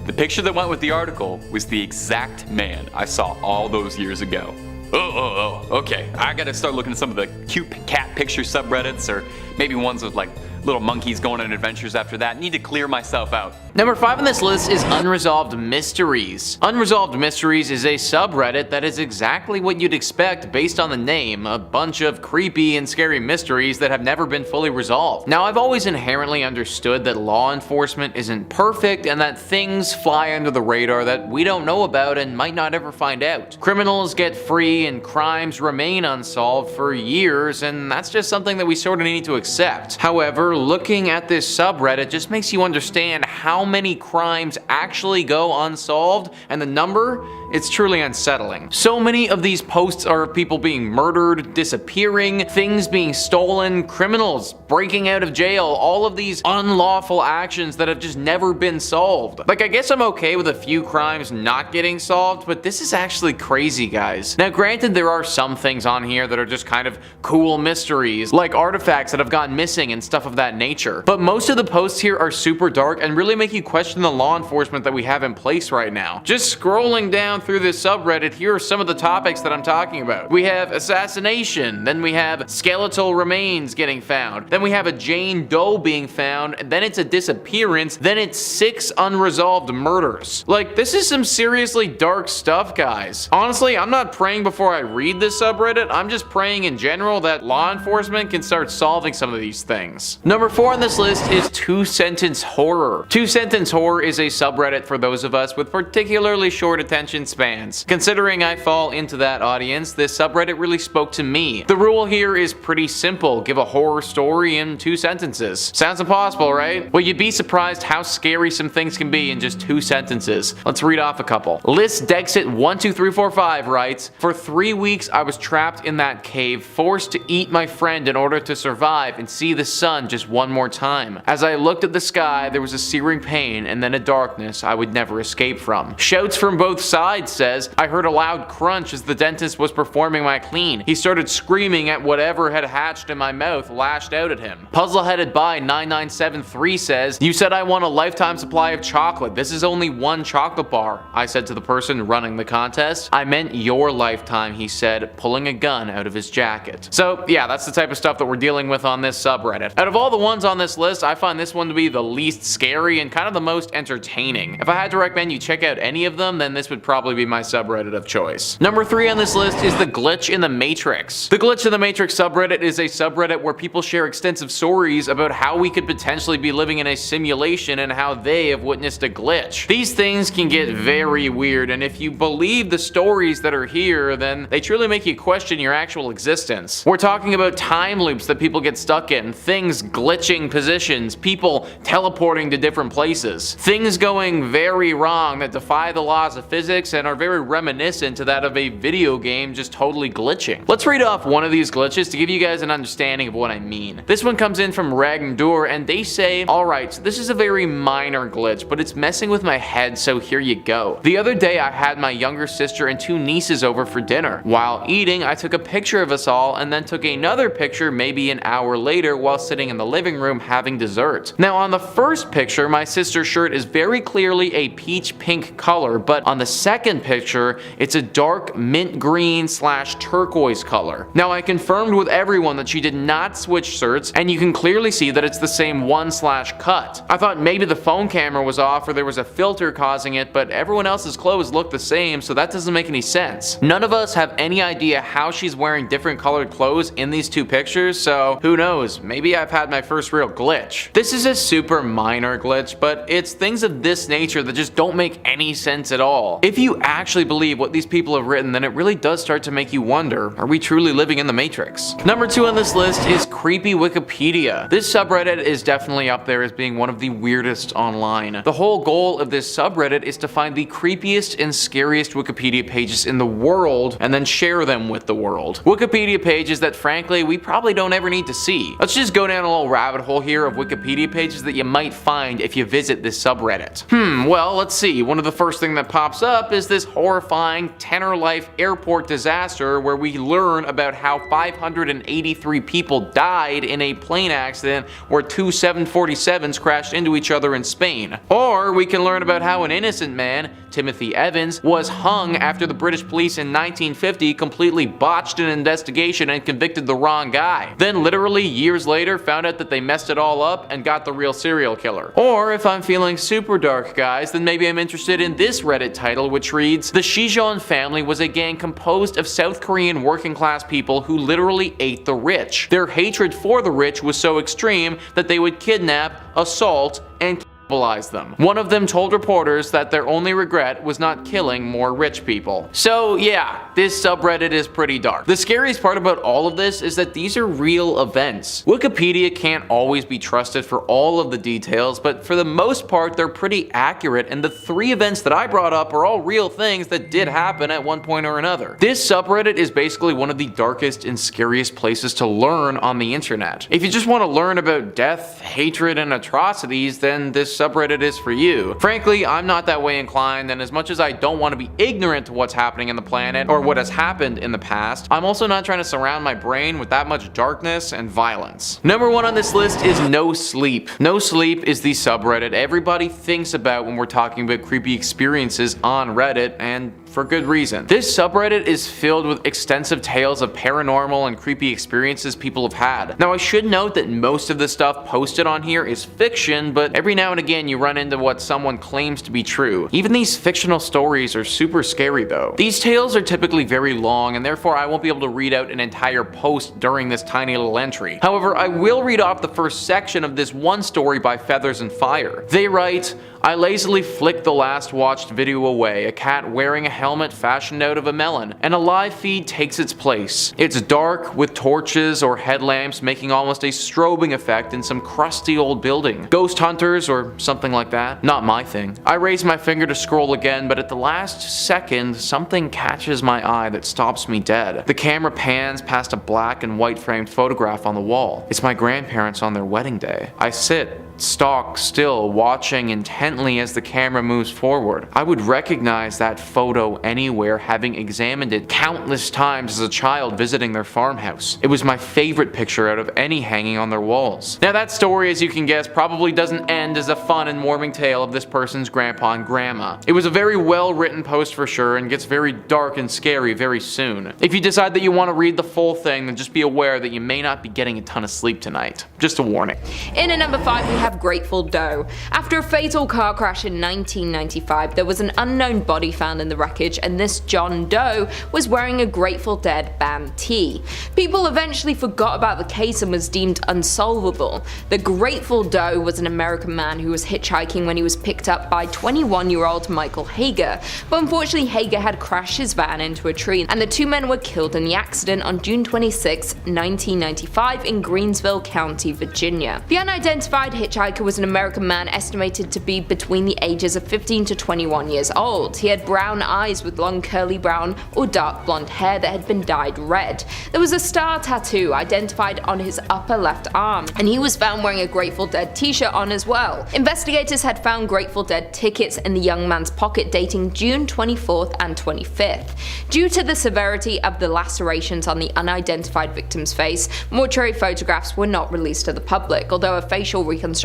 The picture that went with the article was the exact man I saw all those years ago. Okay. I gotta start looking at some of the cute cat picture subreddits, or maybe ones with like little monkeys going on adventures after that. Need to clear myself out. Number 5 on this list is Unresolved Mysteries. Unresolved Mysteries is a subreddit that is exactly what you'd expect based on the name, a bunch of creepy and scary mysteries that have never been fully resolved. Now, I've always inherently understood that law enforcement isn't perfect and that things fly under the radar that we don't know about and might not ever find out. Criminals get free and crimes remain unsolved for years, and that's just something that we sort of need to accept. However, looking at this subreddit just makes you understand how many crimes actually go unsolved, and the number, it's truly unsettling. So many of these posts are of people being murdered, disappearing, things being stolen, criminals breaking out of jail, all of these unlawful actions that have just never been solved. Like, I guess I'm okay with a few crimes not getting solved, but this is actually crazy, guys. Now, granted, there are some things on here that are just kind of cool mysteries, like artifacts that have gone missing and stuff of that nature. But most of the posts here are super dark and really make you question the law enforcement that we have in place right now. Just scrolling down through this subreddit, here are some of the topics that I'm talking about. We have assassination, then we have skeletal remains getting found, then we have a Jane Doe being found, and then it's a disappearance, then it's 6 unresolved murders. Like, this is some seriously dark stuff, guys. Honestly, I'm not praying before I read this subreddit, I'm just praying in general that law enforcement can start solving some of these things. Number 4 on this list is 2-sentence horror. 2-sentence horror is a subreddit for those of us with particularly short attention spans. Considering I fall into that audience, this subreddit really spoke to me. The rule here is pretty simple. Give a horror story in 2 sentences. Sounds impossible, right? Well, you'd be surprised how scary some things can be in just 2 sentences. Let's read off a couple. List Dexit12345 writes, for 3 weeks I was trapped in that cave, forced to eat my friend in order to survive and see the sun just one more time. As I looked at the sky, there was a searing pain and then a darkness I would never escape from. Shouts from both sides says, I heard a loud crunch as the dentist was performing my clean. He started screaming at whatever had hatched in my mouth, lashed out at him. Puzzleheaded by 9973 says, you said I want a lifetime supply of chocolate. This is only 1 chocolate bar. I said to the person running the contest. I meant your lifetime, he said, pulling a gun out of his jacket. So yeah, that's the type of stuff that we're dealing with on this subreddit. Out of all the ones on this list, I find this one to be the least scary and kind of the most entertaining. If I had to recommend you check out any of them, then this would probably probably be my subreddit of choice. Number 3 on this list is the glitch in the Matrix. The glitch in the Matrix subreddit is a subreddit where people share extensive stories about how we could potentially be living in a simulation and how they have witnessed a glitch. These things can get very weird, and if you believe the stories that are here, then they truly make you question your actual existence. We're talking about time loops that people get stuck in, things glitching positions, people teleporting to different places, things going very wrong that defy the laws of physics and are very reminiscent to that of a video game just totally glitching. Let's read off one of these glitches to give you guys an understanding of what I mean. This one comes in from Ragnar, and they say, alright, so this is a very minor glitch, but it's messing with my head, so here you go. The other day I had my younger sister and 2 nieces over for dinner. While eating, I took a picture of us all and then took another picture maybe an hour later while sitting in the living room having dessert. Now on the first picture, my sister's shirt is very clearly a peach pink color, but on the second picture, it's a dark mint green / turquoise color. Now I confirmed with everyone that she did not switch shirts, and you can clearly see that it's the same one / cut. I thought maybe the phone camera was off or there was a filter causing it, but everyone else's clothes look the same, so that doesn't make any sense. None of us have any idea how she's wearing different colored clothes in these 2 pictures, so who knows, maybe I've had my first real glitch. This is a super minor glitch, but it's things of this nature that just don't make any sense at all. If you actually believe what these people have written, then it really does start to make you wonder, are we truly living in the Matrix? Number 2 on this list is creepy Wikipedia. This subreddit is definitely up there as being one of the weirdest online. The whole goal of this subreddit is to find the creepiest and scariest Wikipedia pages in the world and then share them with the world. Wikipedia pages that frankly we probably don't ever need to see. Let's just go down a little rabbit hole here of Wikipedia pages that you might find if you visit this subreddit. Well, let's see. One of the first thing that pops up is this horrifying Tenor Life airport disaster where we learn about how 583 people died in a plane accident where 2 747s crashed into each other in Spain. Or we can learn about how an innocent man, Timothy Evans, was hung after the British police in 1950 completely botched an investigation and convicted the wrong guy. Then literally years later found out that they messed it all up and got the real serial killer. Or if I'm feeling super dark, guys, then maybe I'm interested in this Reddit title, which reads, the Shijon family was a gang composed of South Korean working class people who literally ate the rich. Their hatred for the rich was so extreme that they would kidnap, assault, and cannibalize them. One of them told reporters that their only regret was not killing more rich people. So yeah, this subreddit is pretty dark. The scariest part about all of this is that these are real events. Wikipedia can't always be trusted for all of the details, but for the most part they're pretty accurate, and the 3 events that I brought up are all real things that did happen at one point or another. This subreddit is basically one of the darkest and scariest places to learn on the internet. If you just want to learn about death, hatred, and atrocities, then this subreddit is for you. Frankly, I'm not that way inclined, and as much as I don't want to be ignorant to what's happening in the planet or what has happened in the past, I'm also not trying to surround my brain with that much darkness and violence. Number 1 on this list is No Sleep. No Sleep is the subreddit everybody thinks about when we're talking about creepy experiences on Reddit, and for good reason. This subreddit is filled with extensive tales of paranormal and creepy experiences people have had. Now I should note that most of the stuff posted on here is fiction, but every now and again you run into what someone claims to be true. Even these fictional stories are super scary though. These tales are typically very long, and therefore I won't be able to read out an entire post during this tiny little entry. However, I will read off the first section of this one story by Feathers and Fire. They write, I lazily flicked the last watched video away, a cat wearing a helmet fashioned out of a melon, and a live feed takes its place. It's dark, with torches or headlamps making almost a strobing effect in some crusty old building. Ghost hunters or something like that? Not my thing. I raise my finger to scroll again, but at the last second, something catches my eye that stops me dead. The camera pans past a black and white framed photograph on the wall. It's my grandparents on their wedding day. I sit stock still, watching intently as the camera moves forward. I would recognize that photo anywhere, having examined it countless times as a child visiting their farmhouse. It was my favorite picture out of any hanging on their walls. Now that story, as you can guess, probably doesn't end as a fun and warming tale of this person's grandpa and grandma. It was a very well written post for sure, and gets very dark and scary very soon. If you decide that you want to read the full thing, then just be aware that you may not be getting a ton of sleep tonight. Just a warning. In at number 5, we have Grateful Doe. After a fatal car crash in 1995, there was an unknown body found in the wreckage, and this John Doe was wearing a Grateful Dead band tee. People eventually forgot about the case and was deemed unsolvable. The Grateful Doe was an American man who was hitchhiking when he was picked up by 21-year-old Michael Hager, but unfortunately Hager had crashed his van into a tree, and the two men were killed in the accident on June 26, 1995 in Greensville County, Virginia. The unidentified hitchhiker was an American man estimated to be between the ages of 15 to 21 years old. He had brown eyes with long curly brown or dark blonde hair that had been dyed red. There was a star tattoo identified on his upper left arm, and he was found wearing a Grateful Dead t-shirt on as well. Investigators had found Grateful Dead tickets in the young man's pocket dating June 24th and 25th. Due to the severity of the lacerations on the unidentified victim's face, mortuary photographs were not released to the public, although a facial reconstruction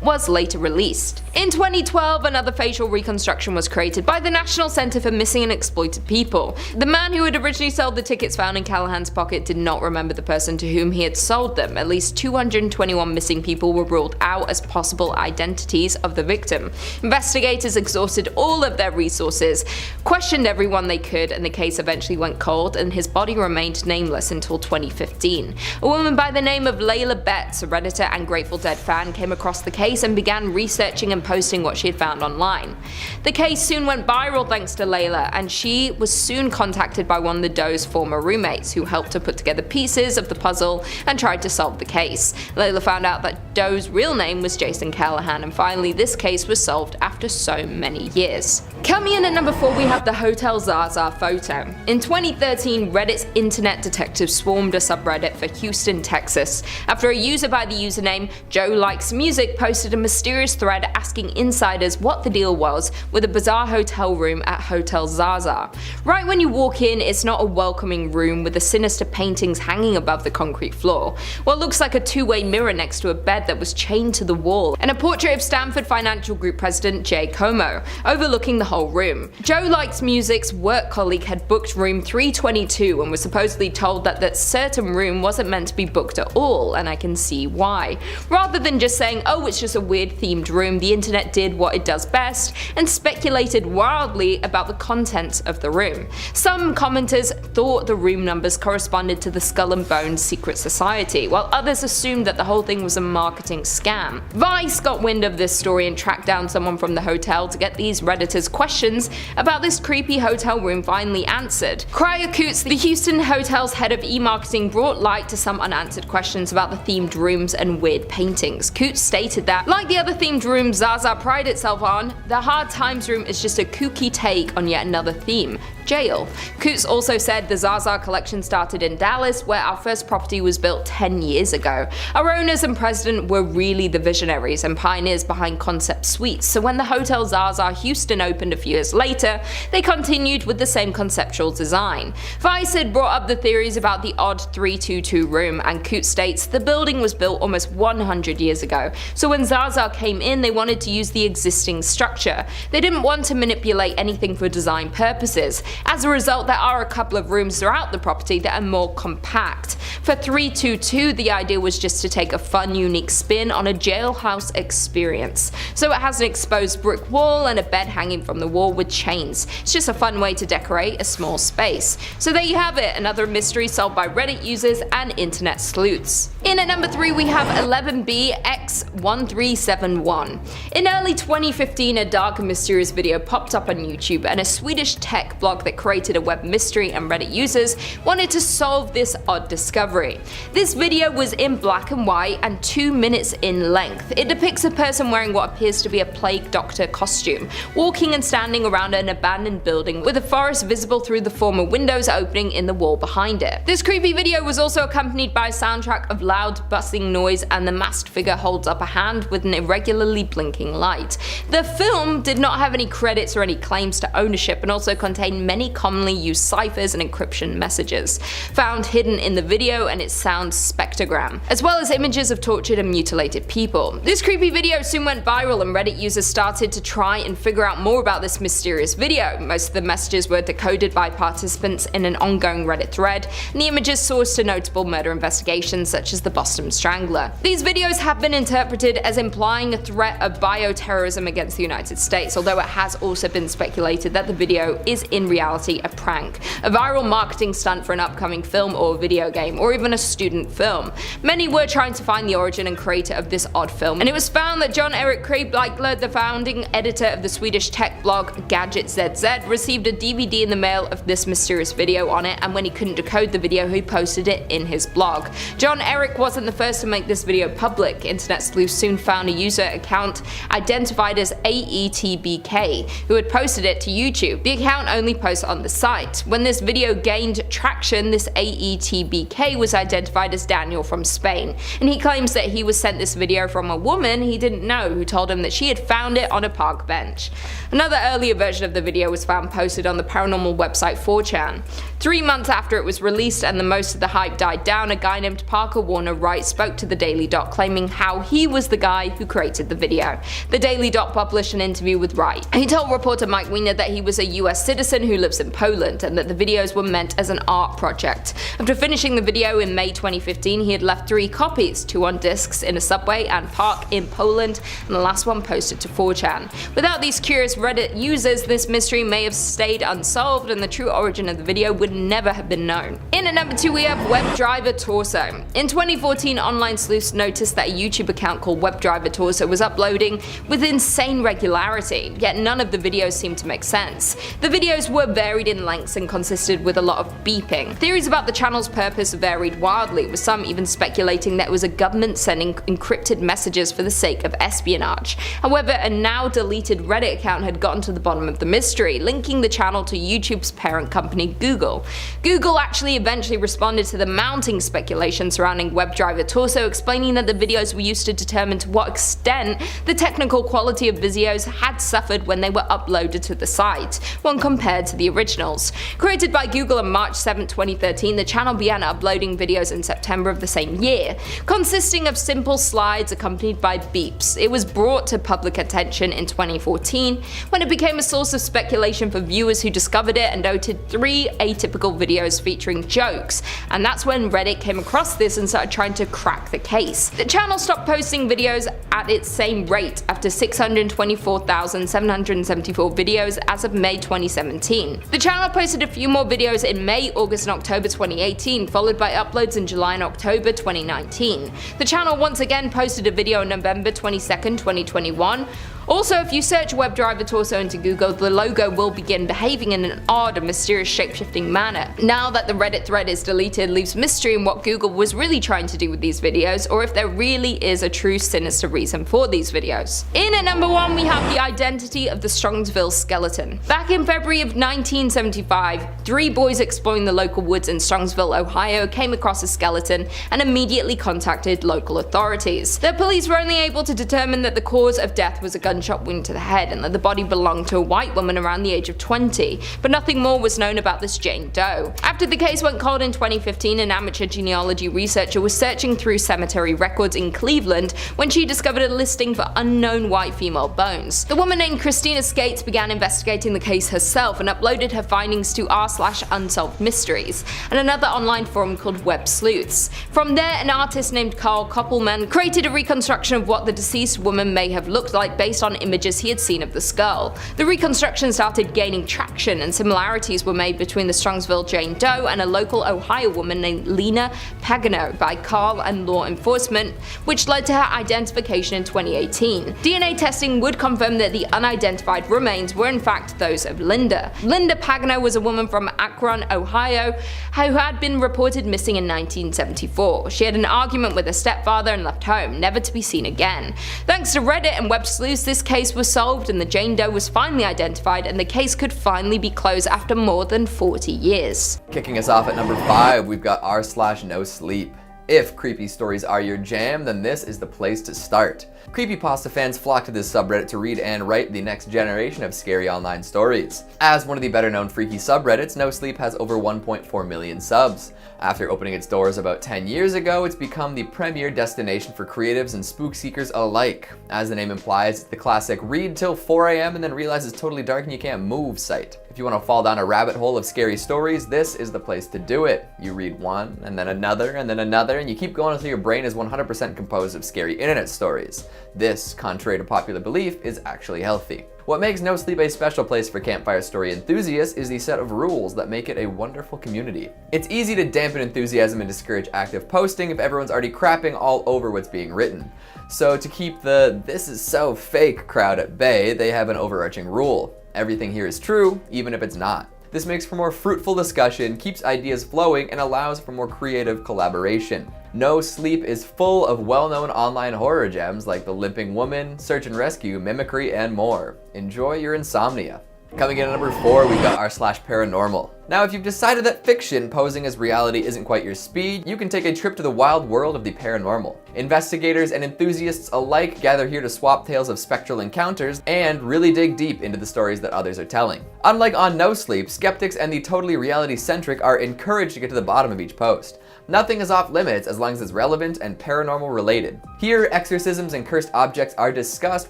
was later released. In 2012, another facial reconstruction was created by the National Center for Missing and Exploited People. The man who had originally sold the tickets found in Callahan's pocket did not remember the person to whom he had sold them. At least 221 missing people were ruled out as possible identities of the victim. Investigators exhausted all of their resources, questioned everyone they could, and the case eventually went cold, and his body remained nameless until 2015. A woman by the name of Layla Betts, a Redditor and Grateful Dead fan, came across the case and began researching and posting what she had found online. The case soon went viral thanks to Layla, and she was soon contacted by one of the Doe's former roommates, who helped her put together pieces of the puzzle and tried to solve the case. Layla found out that Doe's real name was Jason Callahan, and finally this case was solved after so many years. Coming in at number 4, we have the Hotel Zaza photo. In 2013, Reddit's internet detectives swarmed a subreddit for Houston, Texas, after a user by the username Joe Likes Music posted a mysterious thread asking insiders what the deal was with a bizarre hotel room at Hotel Zaza. Right when you walk in, it's not a welcoming room with the sinister paintings hanging above the concrete floor, what looks like a two-way mirror next to a bed that was chained to the wall, and a portrait of Stanford Financial Group president Jay Como, overlooking the whole room. Joe Likes Music's work colleague had booked room 322 and was supposedly told that that certain room wasn't meant to be booked at all, and I can see why. Rather than just saying, oh, it's just a weird themed room, the internet did what it does best and speculated wildly about the contents of the room. Some commenters thought the room numbers corresponded to the Skull and Bones secret society, while others assumed that the whole thing was a marketing scam. Vice got wind of this story and tracked down someone from the hotel to get these Redditors' questions about this creepy hotel room finally answered. Cryer Coots, the Houston hotel's head of e-marketing, brought light to some unanswered questions about the themed rooms and weird paintings. Coots stated that, like the other themed rooms Zaza pride itself on, the Hard Times room is just a kooky take on yet another theme, jail. Coots also said the Zaza collection started in Dallas, where our first property was built 10 years ago. Our owners and president were really the visionaries and pioneers behind concept suites, so when the Hotel Zaza Houston opened a few years later, they continued with the same conceptual design. Vice had brought up the theories about the odd 322 room, and Coots states the building was built almost 100 years ago, so when Zaza came in they wanted to use the existing structure. They didn't want to manipulate anything for design purposes. As a result, there are a couple of rooms throughout the property that are more compact. For 322, the idea was just to take a fun, unique spin on a jailhouse experience. So it has an exposed brick wall and a bed hanging from the wall with chains. It's just a fun way to decorate a small space. So there you have it, another mystery solved by Reddit users and internet sleuths. In at number 3, we have 11BX1371. In early 2015, a dark and mysterious video popped up on YouTube, and a Swedish tech blog that created a web mystery and Reddit users wanted to solve this odd discovery. This video was in black and white and 2 minutes in length. It depicts a person wearing what appears to be a plague doctor costume, walking and standing around an abandoned building with a forest visible through the former windows opening in the wall behind it. This creepy video was also accompanied by a soundtrack of loud bustling noise, and the masked figure holds up a hand with an irregularly blinking light. The film did not have any credits or any claims to ownership, and also contained many commonly used ciphers and encryption messages found hidden in the video and its sound spectrogram, as well as images of tortured and mutilated people. This creepy video soon went viral, and Reddit users started to try and figure out more about this mysterious video. Most of the messages were decoded by participants in an ongoing Reddit thread, and the images sourced to notable murder investigations such as the Boston Strangler. These videos have been interpreted interpreted as implying a threat of bioterrorism against the United States, although it has also been speculated that the video is in reality a prank, a viral marketing stunt for an upcoming film or video game, or even a student film. Many were trying to find the origin and creator of this odd film, and it was found that John Erik Kreibleichler, the founding editor of the Swedish tech blog Gadget ZZ, received a DVD in the mail of this mysterious video on it, and when he couldn't decode the video, he posted it in his blog. John Erik wasn't the first to make this video public. Internet sleuths soon found a user account identified as AETBK, who had posted it to YouTube. The account only posts on the site. When this video gained traction, this AETBK was identified as Daniel from Spain, and he claims that he was sent this video from a woman he didn't know who told him that she had found it on a park bench. Another earlier version of the video was found posted on the paranormal website 4chan. 3 months after it was released and the most of the hype died down, a guy named Parker Warner Wright spoke to the Daily Dot claiming how he was the guy who created the video. The Daily Dot published an interview with Wright. He told reporter Mike Weiner that he was a US citizen who lives in Poland and that the videos were meant as an art project. After finishing the video in May 2015, he had left 3 copies, 2 on discs in a subway and park in Poland, and the last one posted to 4chan. Without these curious Reddit users, this mystery may have stayed unsolved and the true origin of the video would never have been known. In at number 2 we have WebDriver Torso. In 2014, online sleuths noticed that a YouTube account called WebDriver Torso was uploading with insane regularity, yet none of the videos seemed to make sense. The videos were varied in lengths and consisted with a lot of beeping. Theories about the channel's purpose varied wildly, with some even speculating that it was a government sending encrypted messages for the sake of espionage. However, a now deleted Reddit account had gotten to the bottom of the mystery, linking the channel to YouTube's parent company Google. Google actually eventually responded to the mounting speculation surrounding WebDriver Torso, explaining that the videos were used to determine to what extent the technical quality of videos had suffered when they were uploaded to the site, when compared to the originals. Created by Google on March 7, 2013, the channel began uploading videos in September of the same year, consisting of simple slides accompanied by beeps. It was brought to public attention in 2014, when it became a source of speculation for viewers who discovered it and noted 3 atypical videos featuring jokes, and that's when Reddit came across this and started trying to crack the case. The channel stopped posting videos at its same rate after 624,774 videos as of May 2017. The channel posted a few more videos in May, August and October 2018, followed by uploads in July and October 2019. The channel once again posted a video on November 22nd, 2021. Also, if you search WebDriver Torso into Google, the logo will begin behaving in an odd and mysterious shape-shifting manner. Now that the Reddit thread is deleted, leaves mystery in what Google was really trying to do with these videos, or if there really is a true sinister reason for these videos. In at number 1 we have the identity of the Strongsville skeleton. Back in February of 1975, 3 boys exploring the local woods in Strongsville, Ohio came across a skeleton and immediately contacted local authorities. The police were only able to determine that the cause of death was a gunshot wound to the head and that the body belonged to a white woman around the age of 20, but nothing more was known about this Jane Doe. After the case went cold in 2015, an amateur genealogy researcher was searching through cemetery records in Cleveland when she discovered a listing for unknown white female bones. The woman named Christina Skates began investigating the case herself and uploaded her findings to r/unsolved mysteries and another online forum called Web Sleuths. From there, an artist named Carl Koppelman created a reconstruction of what the deceased woman may have looked like based on images he had seen of the skull. The reconstruction started gaining traction and similarities were made between the Strongsville Jane Doe and a local Ohio woman named Lena Pagano by Carl and law enforcement, which led to her identification in 2018. DNA testing would confirm that the unidentified remains were in fact those of Linda. Linda Pagano was a woman from Akron, Ohio, who had been reported missing in 1974. She had an argument with her stepfather and left home, never to be seen again. Thanks to Reddit and Web Sleuths, this case was solved and the Jane Doe was finally identified and the case could finally be closed after more than 40 years. Kicking us off at number 5, we've got r/nosleep. If creepy stories are your jam, then this is the place to start. Creepypasta fans flock to this subreddit to read and write the next generation of scary online stories. As one of the better-known freaky subreddits, nosleep has over 1.4 million subs. After opening its doors about 10 years ago, it's become the premier destination for creatives and spook seekers alike. As the name implies, it's the classic read till 4 a.m. and then realize it's totally dark and you can't move site. If you want to fall down a rabbit hole of scary stories, this is the place to do it. You read one, and then another, and then another, and you keep going until your brain is 100% composed of scary internet stories. This, contrary to popular belief, is actually healthy. What makes nosleep a special place for campfire story enthusiasts is the set of rules that make it a wonderful community. It's easy to dampen enthusiasm and discourage active posting if everyone's already crapping all over what's being written. So to keep the "this is so fake" crowd at bay, they have an overarching rule. Everything here is true, even if it's not. This makes for more fruitful discussion, keeps ideas flowing, and allows for more creative collaboration. Nosleep is full of well-known online horror gems like The Limping Woman, Search and Rescue, Mimicry, and more. Enjoy your insomnia. Coming in at number 4, we got r/paranormal. Now, if you've decided that fiction posing as reality isn't quite your speed, you can take a trip to the wild world of the paranormal. Investigators and enthusiasts alike gather here to swap tales of spectral encounters and really dig deep into the stories that others are telling. Unlike on nosleep, skeptics and the totally reality-centric are encouraged to get to the bottom of each post. Nothing is off limits as long as it's relevant and paranormal related. Here, exorcisms and cursed objects are discussed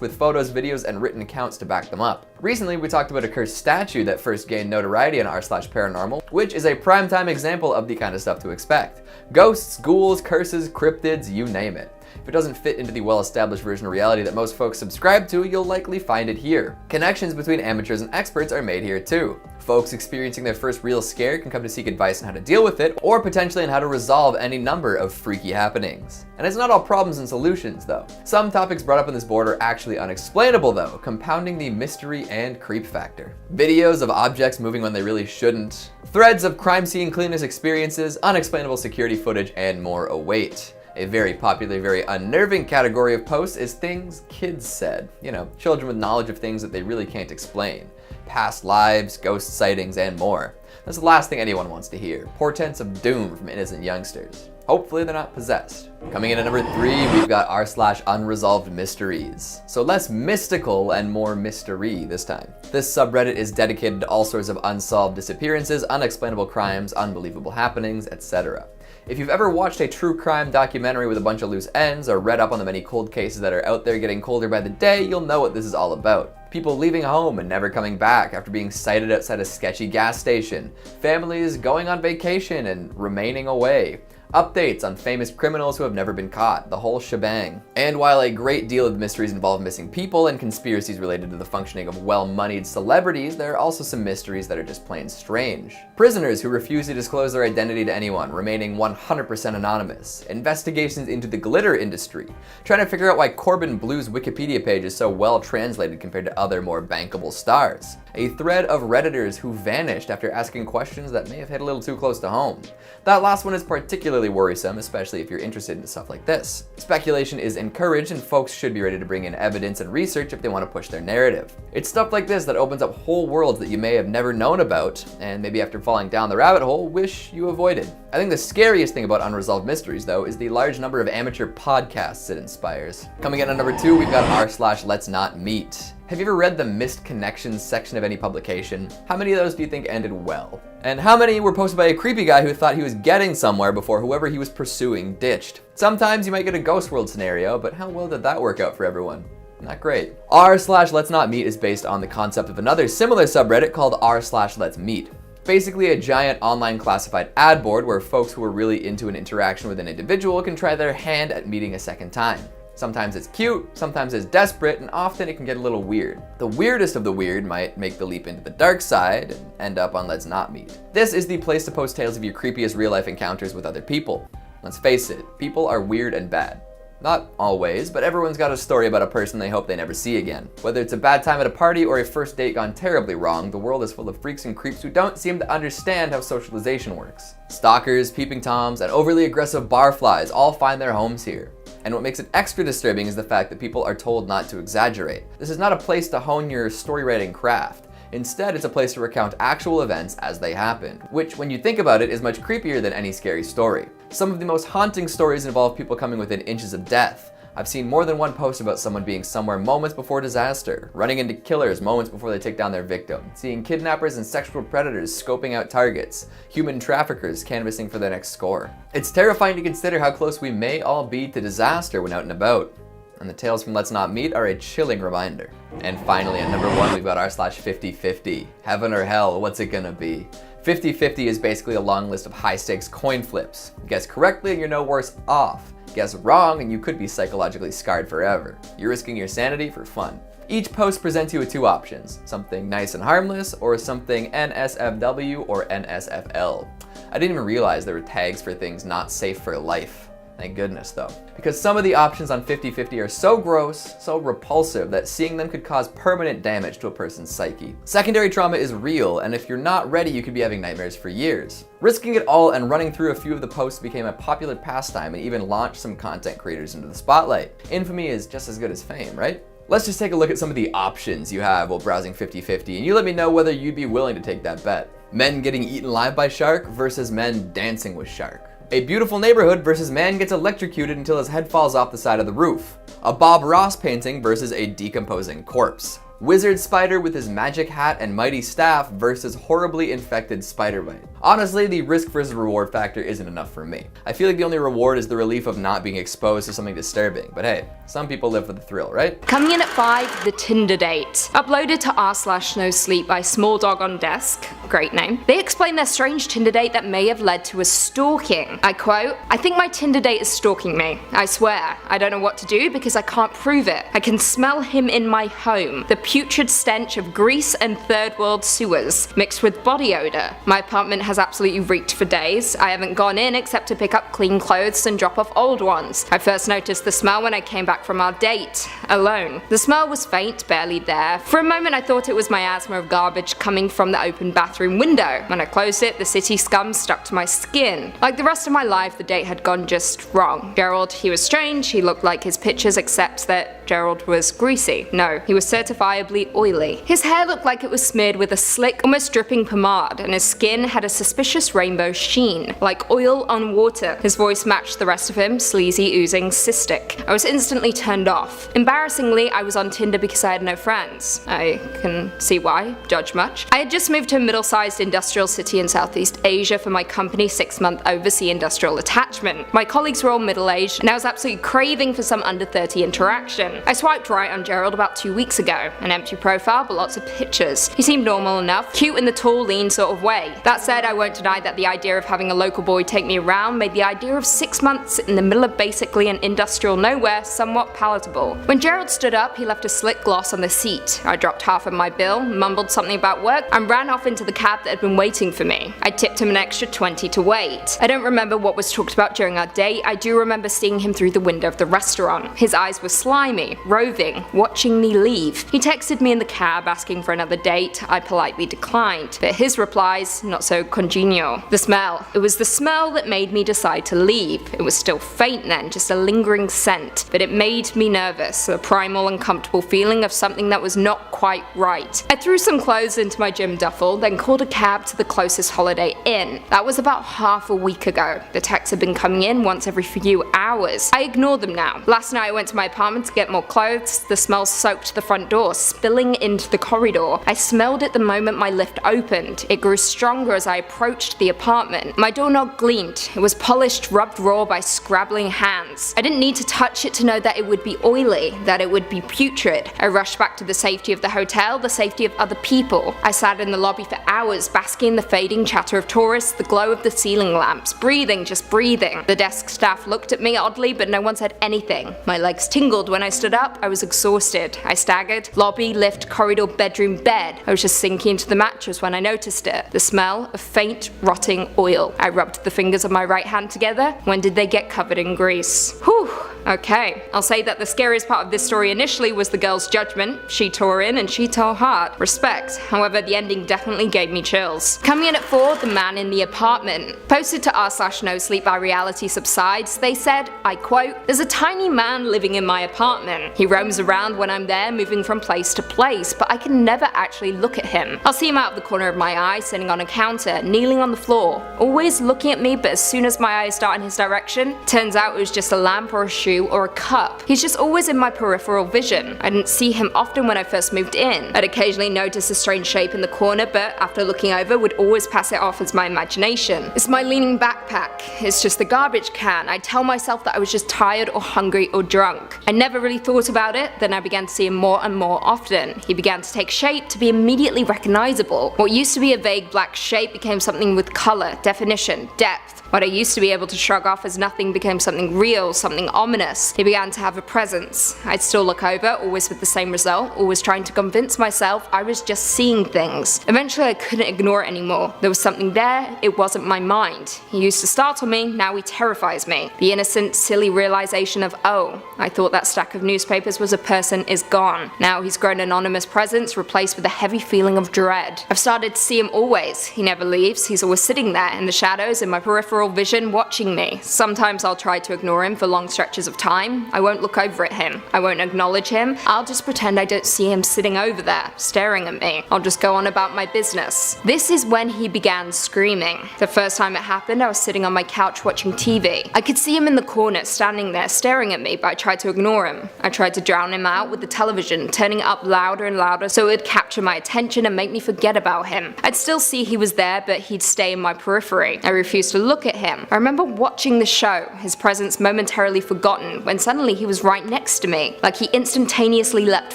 with photos, videos, and written accounts to back them up. Recently, we talked about a cursed statue that first gained notoriety on r/paranormal, which is a primetime example of the kind of stuff to expect. Ghosts, ghouls, curses, cryptids, you name it. If it doesn't fit into the well-established version of reality that most folks subscribe to, you'll likely find it here. Connections between amateurs and experts are made here too. Folks experiencing their first real scare can come to seek advice on how to deal with it, or potentially on how to resolve any number of freaky happenings. And it's not all problems and solutions though. Some topics brought up on this board are actually unexplainable though, compounding the mystery and creep factor. Videos of objects moving when they really shouldn't, threads of crime scene cleaners experiences, unexplainable security footage, and more await. A very popular, very unnerving category of posts is things kids said. You know, children with knowledge of things that they really can't explain. Past lives, ghost sightings, and more. That's the last thing anyone wants to hear. Portents of doom from innocent youngsters. Hopefully they're not possessed. Coming in at number 3, we've got r/unresolved mysteries. So less mystical and more mystery this time. This subreddit is dedicated to all sorts of unsolved disappearances, unexplainable crimes, unbelievable happenings, etc. If you've ever watched a true crime documentary with a bunch of loose ends or read up on the many cold cases that are out there getting colder by the day, you'll know what this is all about. People leaving home and never coming back after being sighted outside a sketchy gas station. Families going on vacation and remaining away. Updates on famous criminals who have never been caught, the whole shebang. And while a great deal of mysteries involve missing people and conspiracies related to the functioning of well-moneyed celebrities, there are also some mysteries that are just plain strange. Prisoners who refuse to disclose their identity to anyone, remaining 100% anonymous. Investigations into the glitter industry, trying to figure out why Corbin Blue's Wikipedia page is so well translated compared to other more bankable stars. A thread of Redditors who vanished after asking questions that may have hit a little too close to home. That last one is particularly worrisome, especially if you're interested in stuff like this. Speculation is encouraged and folks should be ready to bring in evidence and research if they want to push their narrative. It's stuff like this that opens up whole worlds that you may have never known about, and maybe after falling down the rabbit hole, wish you avoided. I think the scariest thing about unresolved mysteries though is the large number of amateur podcasts it inspires. Coming in at number 2, we've got r/let's not meet. Have you ever read the missed connections section of any publication? How many of those do you think ended well? And how many were posted by a creepy guy who thought he was getting somewhere before whoever he was pursuing ditched? Sometimes you might get a ghost world scenario, but how well did that work out for everyone? Not great. r/let's not meet is based on the concept of another similar subreddit called r/let's meet. Basically a giant online classified ad board where folks who are really into an interaction with an individual can try their hand at meeting a second time. Sometimes it's cute, sometimes it's desperate, and often it can get a little weird. The weirdest of the weird might make the leap into the dark side and end up on Let's Not Meet. This is the place to post tales of your creepiest real-life encounters with other people. Let's face it, people are weird and bad. Not always, but everyone's got a story about a person they hope they never see again. Whether it's a bad time at a party or a first date gone terribly wrong, the world is full of freaks and creeps who don't seem to understand how socialization works. Stalkers, peeping toms, and overly aggressive barflies all find their homes here. And what makes it extra disturbing is the fact that people are told not to exaggerate. This is not a place to hone your story writing craft. Instead, it's a place to recount actual events as they happened, which, when you think about it, is much creepier than any scary story. Some of the most haunting stories involve people coming within inches of death. I've seen more than one post about someone being somewhere moments before disaster, running into killers moments before they take down their victim, seeing kidnappers and sexual predators scoping out targets, human traffickers canvassing for their next score. It's terrifying to consider how close we may all be to disaster when out and about. And the tales from Let's Not Meet are a chilling reminder. And finally, at number 1, we've got r/50/50. Heaven or hell, what's it gonna be? 50/50 is basically a long list of high-stakes coin flips. Guess correctly and you're no worse off. Guess wrong and you could be psychologically scarred forever. You're risking your sanity for fun. Each post presents you with 2 options, something nice and harmless, or something NSFW or NSFL. I didn't even realize there were tags for things not safe for life. Thank goodness though. Because some of the options on 50/50 are so gross, so repulsive, that seeing them could cause permanent damage to a person's psyche. Secondary trauma is real, and if you're not ready, you could be having nightmares for years. Risking it all and running through a few of the posts became a popular pastime and even launched some content creators into the spotlight. Infamy is just as good as fame, right? Let's just take a look at some of the options you have while browsing 50/50, and you let me know whether you'd be willing to take that bet. Men getting eaten alive by shark versus men dancing with shark. A beautiful neighborhood versus man gets electrocuted until his head falls off the side of the roof. A Bob Ross painting versus a decomposing corpse. Wizard spider with his magic hat and mighty staff versus horribly infected spider bite. Honestly, the risk versus reward factor isn't enough for me. I feel like the only reward is the relief of not being exposed to something disturbing, but hey, some people live for the thrill, right? Coming in at 5, the Tinder date. Uploaded to r/nosleep by Small Dog on Desk, great name. They explain their strange Tinder date that may have led to a stalking. I quote, "I think my Tinder date is stalking me. I swear, I don't know what to do because I can't prove it. I can smell him in my home. The putrid stench of grease and third world sewers, mixed with body odor. My apartment has absolutely reeked for days. I haven't gone in except to pick up clean clothes and drop off old ones. I first noticed the smell when I came back from our date, alone. The smell was faint, barely there. For a moment I thought it was my asthma of garbage coming from the open bathroom window. When I closed it, the city scum stuck to my skin. Like the rest of my life, the date had gone just wrong. Gerald, he was strange, he looked like his pictures except that Gerald was greasy. No, he was certifiably oily. His hair looked like it was smeared with a slick, almost dripping pomade, and his skin had a suspicious rainbow sheen, like oil on water. His voice matched the rest of him, sleazy, oozing, cystic. I was instantly turned off. Embarrassingly, I was on Tinder because I had no friends. I can see why, judge much. I had just moved to a middle-sized industrial city in Southeast Asia for my company's 6-month overseas industrial attachment. My colleagues were all middle-aged, and I was absolutely craving for some under 30 interaction. I swiped right on Gerald about 2 weeks ago. An empty profile, but lots of pictures. He seemed normal enough, cute in the tall, lean sort of way. That said, I won't deny that the idea of having a local boy take me around made the idea of 6 months in the middle of basically an industrial nowhere somewhat palatable. When Gerald stood up, he left a slick gloss on the seat. I dropped half of my bill, mumbled something about work, and ran off into the cab that had been waiting for me. I tipped him an extra 20 to wait. I don't remember what was talked about during our date. I do remember seeing him through the window of the restaurant. His eyes were slimy, roving, watching me leave. He texted me in the cab asking for another date. I politely declined, but his replies not so congenial. The smell. It was the smell that made me decide to leave. It was still faint then, just a lingering scent, but it made me nervous, a primal uncomfortable feeling of something that was not quite right. I threw some clothes into my gym duffel, then called a cab to the closest Holiday Inn. That was about half a week ago. The texts had been coming in once every few hours. I ignored them now. Last night I went to my apartment to get more clothes. The smell soaked the front door, spilling into the corridor. I smelled it the moment my lift opened. It grew stronger as I approached the apartment. My doorknob gleamed. It was polished, rubbed raw by scrabbling hands. I didn't need to touch it to know that it would be oily, that it would be putrid. I rushed back to the safety of the hotel, the safety of other people. I sat in the lobby for hours, basking in the fading chatter of tourists, the glow of the ceiling lamps, breathing, just breathing. The desk staff looked at me oddly, but no one said anything. My legs tingled when I stood up. I was exhausted. I staggered. Lobby, lift, corridor, bedroom, bed. I was just sinking into the mattress when I noticed it. The smell of faint, rotting oil. I rubbed the fingers of my right hand together. When did they get covered in grease? Whew. Okay, I'll say that the scariest part of this story initially was the girl's judgment. She tore in and she tore hard. Respect. However, the ending definitely gave me chills. Coming in at 4, the man in the apartment. Posted to r/nosleep by Reality Subsides, they said, I quote, "There's a tiny man living in my apartment. He roams around when I'm there, moving from place to place, but I can never actually look at him. I'll see him out of the corner of my eye, sitting on a counter, kneeling on the floor, always looking at me, but as soon as my eyes dart in his direction, turns out it was just a lamp or a shoe shoe, or a cup. He's just always in my peripheral vision. I didn't see him often when I first moved in. I'd occasionally notice a strange shape in the corner, but after looking over would always pass it off as my imagination. It's my leaning backpack. It's just the garbage can. I'd tell myself that I was just tired or hungry or drunk. I never really thought about it, then I began to see him more and more often. He began to take shape to be immediately recognizable. What used to be a vague black shape became something with color, definition, depth. What I used to be able to shrug off as nothing became something real, something ominous. He began to have a presence. I'd still look over, always with the same result, always trying to convince myself I was just seeing things. Eventually I couldn't ignore it anymore. There was something there, it wasn't my mind. He used to startle me, now he terrifies me. The innocent, silly realization of, oh, I thought that stack of newspapers was a person is gone. Now he's grown an anonymous presence replaced with a heavy feeling of dread. I've started to see him always. He never leaves, he's always sitting there in the shadows in my peripheral vision watching me. Sometimes I'll try to ignore him for long stretches of time. I won't look over at him. I won't acknowledge him. I'll just pretend I don't see him sitting over there, staring at me. I'll just go on about my business. This is when he began screaming. The first time it happened, I was sitting on my couch watching TV. I could see him in the corner, standing there, staring at me, but I tried to ignore him. I tried to drown him out with the television, turning it up louder and louder so it would capture my attention and make me forget about him. I'd still see he was there, but he'd stay in my periphery. I refused to look at him. I remember watching the show, his presence momentarily forgotten, when suddenly he was right next to me, like he instantaneously leapt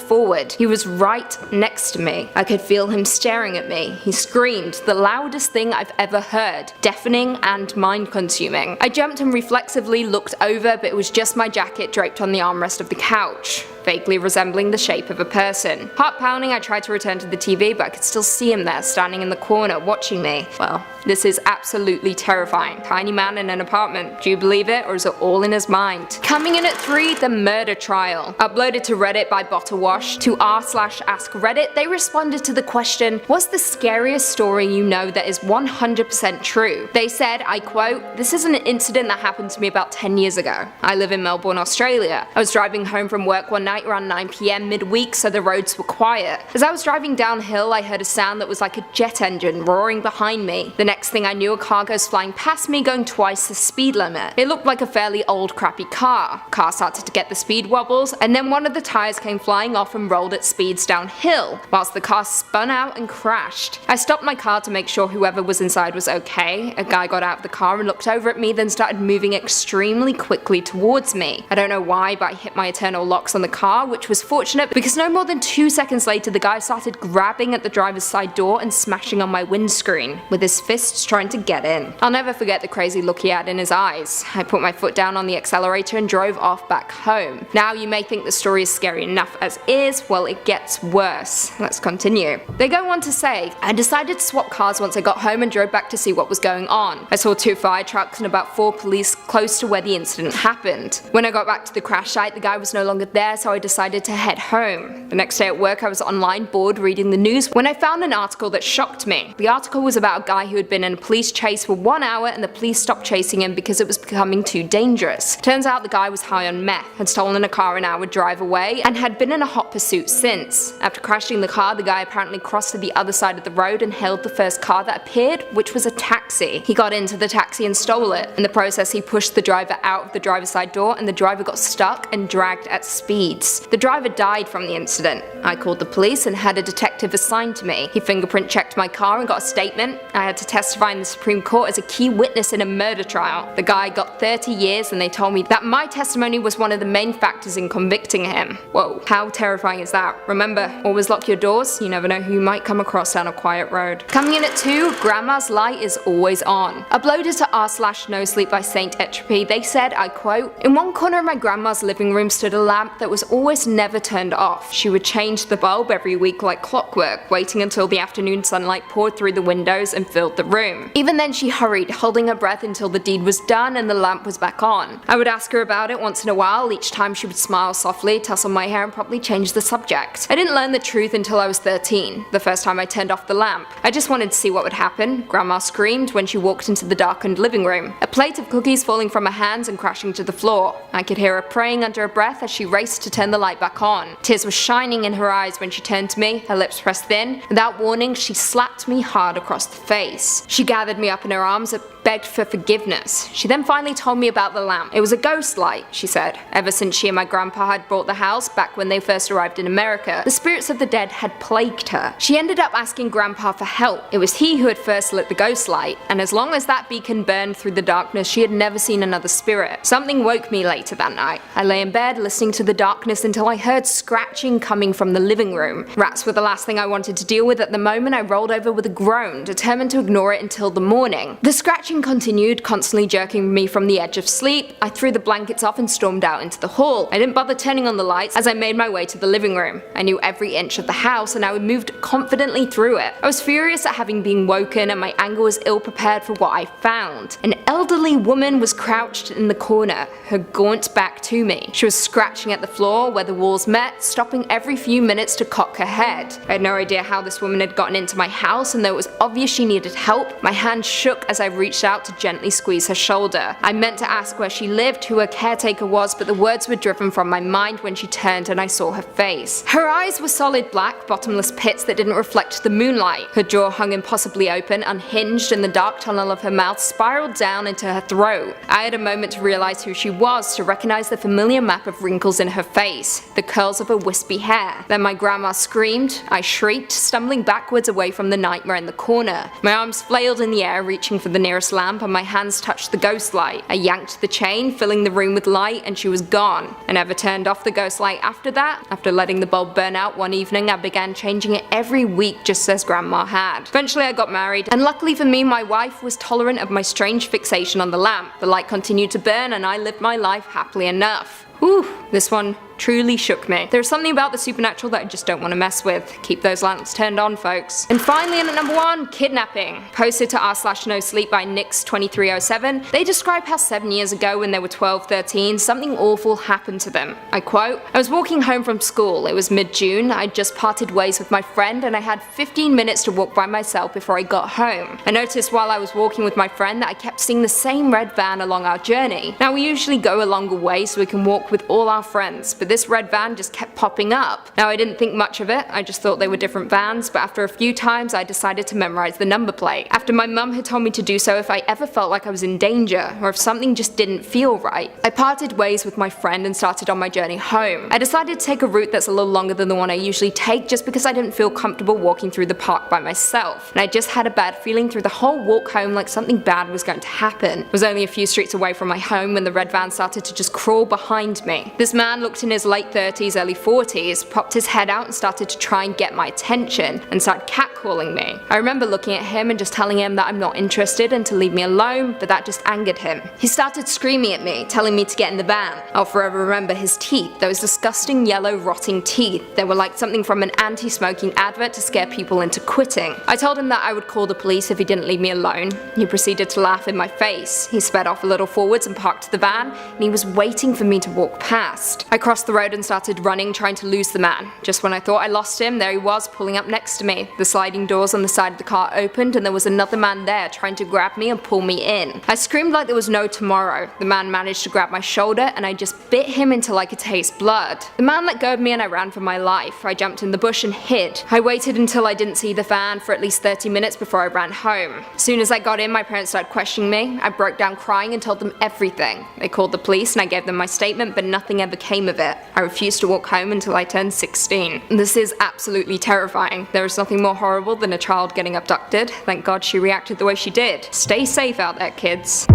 forward. He was right next to me. I could feel him staring at me. He screamed, the loudest thing I've ever heard, deafening and mind-consuming. I jumped and reflexively looked over, but it was just my jacket draped on the armrest of the couch, vaguely resembling the shape of a person. Heart pounding, I tried to return to the TV, but I could still see him there, standing in the corner, watching me. Well, this is absolutely terrifying. Tiny man in an apartment. Do you believe it, or is it all in his mind? Coming in at 3, the murder trial. Uploaded to Reddit by BottleWash. To r/AskReddit, they responded to the question, what's the scariest story you know that is 100% true? They said, I quote, this is an incident that happened to me about 10 years ago. I live in Melbourne, Australia. I was driving home from work one night around 9 PM midweek, so the roads were quiet. As I was driving downhill, I heard a sound that was like a jet engine roaring behind me. The next thing I knew, a car goes flying past me going twice the speed limit. It looked like a fairly old crappy car. Car started to get the speed wobbles, and then one of the tires came flying off and rolled at speeds downhill, whilst the car spun out and crashed. I stopped my car to make sure whoever was inside was okay. A guy got out of the car and looked over at me, then started moving extremely quickly towards me. I don't know why, but I hit my eternal locks on the car, which was fortunate because no more than 2 seconds later the guy started grabbing at the driver's side door and smashing on my windscreen, with his fists trying to get in. I'll never forget the crazy look he had in his eyes. I put my foot down on the accelerator and drove off back home. Now you may think the story is scary enough as is, well it gets worse. Let's continue. They go on to say, I decided to swap cars once I got home and drove back to see what was going on. I saw 2 fire trucks and about 4 police close to where the incident happened. When I got back to the crash site, the guy was no longer there, so I decided to head home. The next day at work, I was online bored reading the news when I found an article that shocked me. The article was about a guy who had been in a police chase for 1 hour and the police stopped chasing him because it was becoming too dangerous. Turns out the guy was high on meth, had stolen a car an hour drive away, and had been in a hot pursuit since. After crashing the car, the guy apparently crossed to the other side of the road and hailed the first car that appeared, which was a taxi. He got into the taxi and stole it. In the process, he pushed the driver out of the driver's side door and the driver got stuck and dragged at speeds. The driver died from the incident. I called the police and had a detective assigned to me. He fingerprint checked my car and got a statement. I had to testify in the Supreme Court as a key witness in a murder trial. The guy got 30 years and they told me that my testimony was one of the main factors in convicting him. Whoa, how terrifying is that? Remember, always lock your doors, you never know who you might come across down a quiet road. Coming in at 2, Grandma's light is always on. Uploaded to r/nosleep by Saint Entropy, they said, I quote, in one corner of my grandma's living room stood a lamp that was always never turned off. She would change the bulb every week like clockwork, waiting until the afternoon sunlight poured through the windows and filled the room. Even then she hurried, holding her breath until the deed was done and the lamp was back on. I would ask her about it once in a while. Each time she would smile softly, tussle my hair and probably change the subject. I didn't learn the truth until I was 13, the first time I turned off the lamp. I just wanted to see what would happen. Grandma screamed when she walked into the darkened living room, a plate of cookies falling from her hands and crashing to the floor. I could hear her praying under her breath as she raced to turn the light back on. Tears were shining in her eyes when she turned to me, her lips pressed thin. Without warning, she slapped me hard across the face. She gathered me up in her arms, begged for forgiveness. She then finally told me about the lamp. It was a ghost light, she said. Ever since she and my grandpa had bought the house back when they first arrived in America, the spirits of the dead had plagued her. She ended up asking grandpa for help. It was he who had first lit the ghost light, and as long as that beacon burned through the darkness, she had never seen another spirit. Something woke me later that night. I lay in bed listening to the darkness until I heard scratching coming from the living room. Rats were the last thing I wanted to deal with at the moment. I rolled over with a groan, determined to ignore it until the morning. The scratching continued, constantly jerking me from the edge of sleep. I threw the blankets off and stormed out into the hall. I didn't bother turning on the lights as I made my way to the living room. I knew every inch of the house and I moved confidently through it. I was furious at having been woken and my anger was ill prepared for what I found. An elderly woman was crouched in the corner, her gaunt back to me. She was scratching at the floor where the walls met, stopping every few minutes to cock her head. I had no idea how this woman had gotten into my house, and though it was obvious she needed help, my hand shook as I reached out to gently squeeze her shoulder. I meant to ask where she lived, who her caretaker was, but the words were driven from my mind when she turned and I saw her face. Her eyes were solid black, bottomless pits that didn't reflect the moonlight. Her jaw hung impossibly open, unhinged, and the dark tunnel of her mouth spiraled down into her throat. I had a moment to realize who she was, to recognize the familiar map of wrinkles in her face, the curls of her wispy hair. Then my grandma screamed. I shrieked, stumbling backwards away from the nightmare in the corner. My arms flailed in the air, reaching for the nearest lamp, and my hands touched the ghost light. I yanked the chain, filling the room with light, and she was gone. I never turned off the ghost light after that. After letting the bulb burn out one evening, I began changing it every week just as grandma had. Eventually I got married, and luckily for me, my wife was tolerant of my strange fixation on the lamp. The light continued to burn and I lived my life happily enough. Whew, this one truly shook me. There's something about the supernatural that I just don't want to mess with. Keep those lamps turned on, folks. And finally, in at number 1, kidnapping. Posted to r/nosleep by Nix2307, they describe how 7 years ago when they were 12-13, something awful happened to them. I quote, "I was walking home from school. It was mid-June. I'd just parted ways with my friend and I had 15 minutes to walk by myself before I got home. I noticed while I was walking with my friend that I kept seeing the same red van along our journey. Now we usually go a longer way so we can walk with all our friends, but this red van just kept popping up. Now I didn't think much of it, I just thought they were different vans, but after a few times I decided to memorize the number plate. After my mum had told me to do so if I ever felt like I was in danger, or if something just didn't feel right. I parted ways with my friend and started on my journey home. I decided to take a route that's a little longer than the one I usually take just because I didn't feel comfortable walking through the park by myself, and I just had a bad feeling through the whole walk home like something bad was going to happen. I was only a few streets away from my home when the red van started to just crawl behind me. This man looked in his late 30s, early 40s, popped his head out and started to try and get my attention and started catcalling me. I remember looking at him and just telling him that I'm not interested and to leave me alone, but that just angered him. He started screaming at me, telling me to get in the van. I'll forever remember his teeth, those disgusting yellow rotting teeth. They were like something from an anti-smoking advert to scare people into quitting. I told him that I would call the police if he didn't leave me alone. He proceeded to laugh in my face. He sped off a little forwards and parked the van, and he was waiting for me to walk past. I crossed the road and started running, trying to lose the man. Just when I thought I lost him, there he was, pulling up next to me. The sliding doors on the side of the car opened and there was another man there trying to grab me and pull me in. I screamed like there was no tomorrow. The man managed to grab my shoulder and I just bit him until I could taste blood. The man let go of me and I ran for my life. I jumped in the bush and hid. I waited until I didn't see the van for at least 30 minutes before I ran home. As soon as I got in, my parents started questioning me. I broke down crying and told them everything. They called the police and I gave them my statement, but nothing ever came of it. I refused to walk home until I turned 16. This is absolutely terrifying. There is nothing more horrible than a child getting abducted. Thank God she reacted the way she did. Stay safe out there, kids.